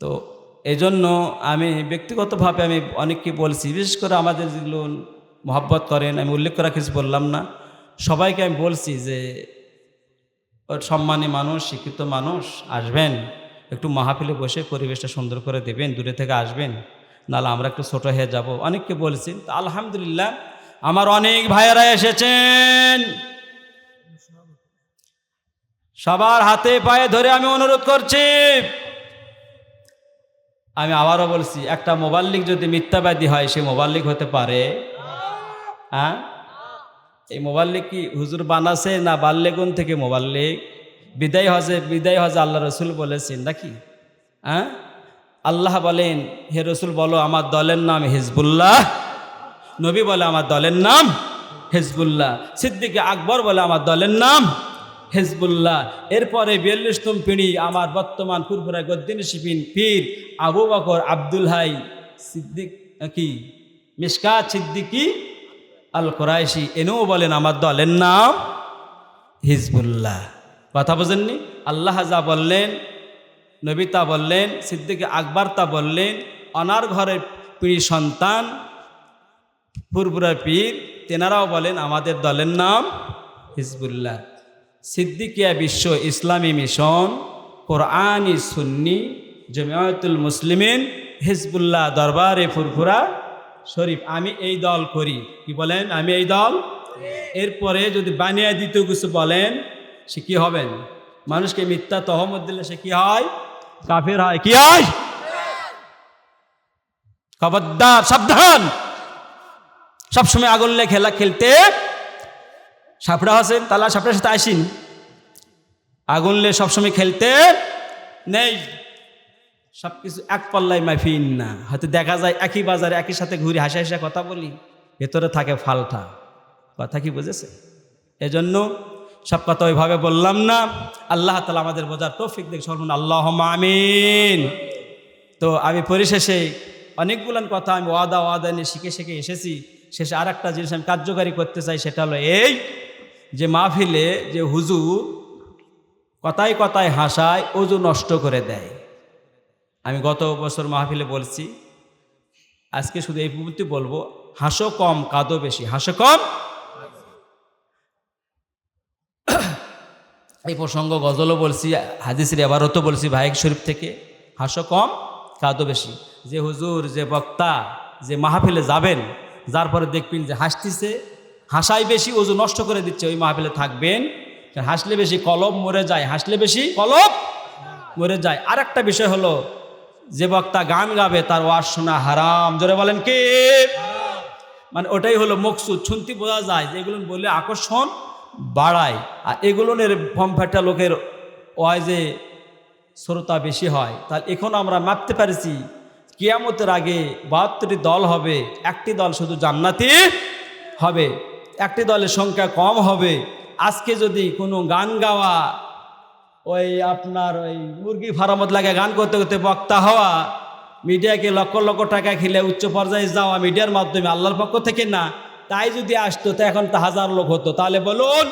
তো এজন্য আমি ব্যক্তিগতভাবে আমি অনেককে বলছি, বিশেষ করে আমাদের যেগুলো মহব্বত করেন, আমি উল্লেখ করা কিছু বললাম না, সবাইকে আমি বলছি যে সম্মানী মানুষ, শিক্ষিত মানুষ আসবেন, একটু মাহফিলে বসে পরিবেশটা সুন্দর করে দেবেন, দূরে থেকে আসবেন, নাহলে আমরা একটু ছোটো হয়ে যাব। অনেককে বলছি। তো আলহামদুলিল্লাহ আমার অনেক ভাইয়েরা এসেছেন। সবার হাতে পায়ে ধরে আমি অনুরোধ করছি, আমি আবারও বলছি, একটা মোবাল্লিক যদি মিথ্যাবাদী হয় সে মোবাল্লিক হতে পারে? হ্যাঁ, এই মোবাল্লিক কি হুজুর বানাছে না বাল্যগুন থেকে মোবাল্লিক? বিদায় হজে আল্লাহ রসুল বলেছেন নাকি? হ্যাঁ, আল্লাহ বলেন, হে রসুল বলো আমার দলের নাম হিজবুল্লাহ। নবী বলে আমার দলের নাম হিজবুল্লাহ। সিদ্দিক আকবর বলে আমার দলের নাম হিজবুল্লাহ। এরপরে 42তম পিঁড়ি আমার বর্তমান ফুরফুরা গদ্দিনী পীর আবু বকর আব্দুল হাই সিদ্দিক কি মিশকাত সিদ্দিকি আল কুরাইশি, এনেও বলেন আমার দলের নাম হিজবুল্লাহ। কথা বোঝেননি? আল্লাহ যা বললেন, নবী তা বললেন, সিদ্দিক আকবর তা বললেন। অনার ঘরের পীর সন্তান ফুরফুরা পীর, তেনারাও বলেন আমাদের দলের নাম হিজবুল্লাহ। সিদ্দিকিয়া বিশ্ব ইসলামী মিশন, কোরআনী সুন্নি জমিয়াতুল মুসলিমিন, হিজবুল্লাহ দরবারে ফুরফুরা শরীফ, আমি এই দল করি। কি বলেন? আমি এই দল। এরপরে যদি বানিয়ে দ্বিতীয় কিছু বলেন, সে কি হবেন? মানুষকে মিথ্যা তহমত দিলে সে কি হয়? কাফের হয়। কি হয়? খবরদার, সাবধান। সবসময় আগুন লে খেলা খেলতে সাপড়া আছেন, তালা সাপড়ার সাথে আসিন, আগুন লে সবসময় খেলতে নেই। সব কিছু এক পাল্লায় মাফিন না। হয়তো দেখা যায় একই বাজারে একই সাথে ঘুরে হাসা হাসা কথা বলি, ভেতরে থাকে ফালটা। কথা কি বুঝেছে? এজন্য সব কথা ওইভাবে বললাম না। আল্লাহ তাআলা আমাদের বোঝার তৌফিক দিক সর্বন, আল্লাহুম্মা আমিন। তো আমি পরিশেষে অনেকগুলান কথা আমি ওয়াদা নিয়ে শিখে এসেছি। শেষে আর একটা জিনিস আমি কার্যকারী করতে চাই, সেটা হলো এই যে মাহফিলে যে হুজুর কথায় কথায় হাসায়, ওযু নষ্ট করে দেয়। আমি গত বছর মাহফিলে বলছি, আজকে শুধু এই পদ্ধতি বলবো, হাসো কম কাঁদো বেশি। হাসো কম। এই প্রসঙ্গ গজলও বলছি, হাদিসের এবারও বলছি ভাইক শরীফ থেকে, হাসো কম কাঁদো বেশি। যে হুজুর, যে বক্তা যে মাহফিলে যাবেন, যার পরে দেখবেন যে হাসতেছে, হাসাই বেশি ওজু নষ্ট করে দিচ্ছে, ওই মাহফিলে থাকবেন। হাসলে বেশি কলব মরে যায়, হাসলে বেশি কলব মরে যায়। আর একটা বিষয় হলো, যে বক্তা গান গাবে তার ওয়াজ শোনা হারাম। জোরে বলেন কি? মানে ওটাই হলো মকসুদ। শুনতে বোঝা যায় যে এগুলো বললে আকর্ষণ বাড়ায়, আর এগুলোর ফর্মফাটা লোকের ওয়াজে শ্রোতা বেশি হয়। তাহলে এখন আমরা মাপতে পারছি কিয়ামতের আগে 72টি দল হবে, একটি দল শুধু জান্নাতি হবে, একটি দলের সংখ্যা কম হবে। আজকে যদি কোনো গান গাওয়া, ওই আপনার ওই মুরগি ফার্মত লাগে গান করতে করতে বক্তা হওয়া, মিডিয়াকে লক্ষ লক্ষ টাকা খেলে উচ্চ পর্যায়ে যাওয়া মিডিয়ার মাধ্যমে আল্লাহর পক্ষ থেকে না, তাই যদি আসতো তো এখন তা হাজার লোক হতো। তাহলে বলুন,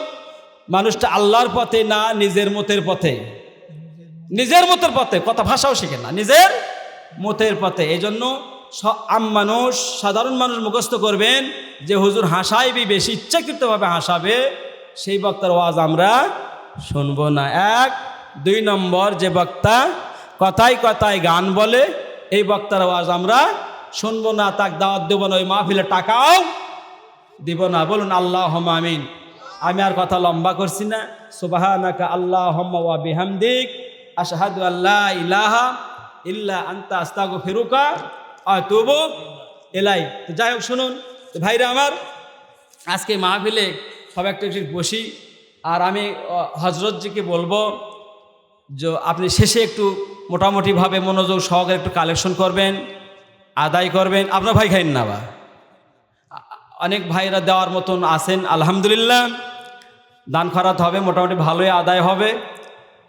মানুষটা আল্লাহর পথে না নিজের মতের পথে? নিজের মতের পথে, কথা ভাষাও শিখে না, নিজের মতের পথে। এই জন্য মানুষ, সাধারণ মানুষ মুখস্থ করবেন যে হুজুর হাসাইবি, বেশি ইচ্ছাকৃতভাবে হাসাবে, সেই বক্তার ওয়াজ আমরা শুনবো না। 1, 2 নম্বর, যে বক্তা কথায় কথায় গান বলে, এই বক্তার আওয়াজ আমরা শুনবো না, তাক দাওয়াত দেবো না, ওই মাহফিলে টাকাও দিব না। বলুন আল্লাহুম্মা আমিন। আমি আর কথা লম্বা করছি না। সুবহানাকা আল্লাহুম্মা ওয়া বিহামদিক আশহাদু আল্লা ইলাহা ইল্লা আনতা আস্তাগফিরুকা ওয়া আতুবু ইলাইক। তো যাই হোক, শুনুন তো ভাইরা আমার, আজকে মাহফিলে সব একটু বসি। আর আমি হজরতজিকে বলবো যে আপনি শেষে একটু মোটামুটিভাবে মনোযোগ সহকারে একটু কালেকশন করবেন, আদায় করবেন। আপনার ভাই খাইন না বা অনেক ভাইরা দেওয়ার মতন আছেন, আলহামদুলিল্লাহ। দান খরাত হবে, মোটামুটি ভালোই আদায় হবে।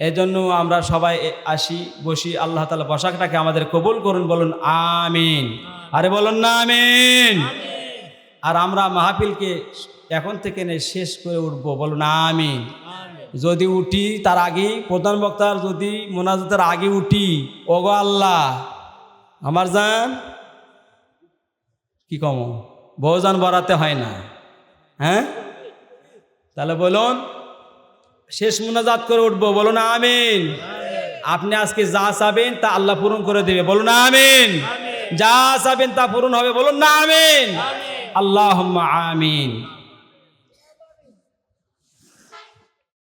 এই জন্য আমরা সবাই আসি, বসি। আল্লাহ তাআলা বসাকটাকে আমাদের কবুল করুন, বলুন আমিন। আরে বলুন না আমিন। আর আমরা মাহফিলকে এখন থেকে শেষ করে উঠবো, বলুন আমিন। যদি উঠি তার আগে, প্রধান বক্তার যদি মোনাজাতের আগে উঠি, ওগো আল্লাহ আমার জান, কি কম বহুজান বরাতে হয় না, হ্যাঁ? তাহলে বলুন, শেষ মোনাজাত করে উঠবো, বলুন আমিন। আপনি আজকে যা চাবেন তা আল্লাহ পূরণ করে দেবে, বলুন আমিন। যা চাবেন তা পূরণ হবে, বলুন না আমিন। আল্লাহুম্মা আমিন।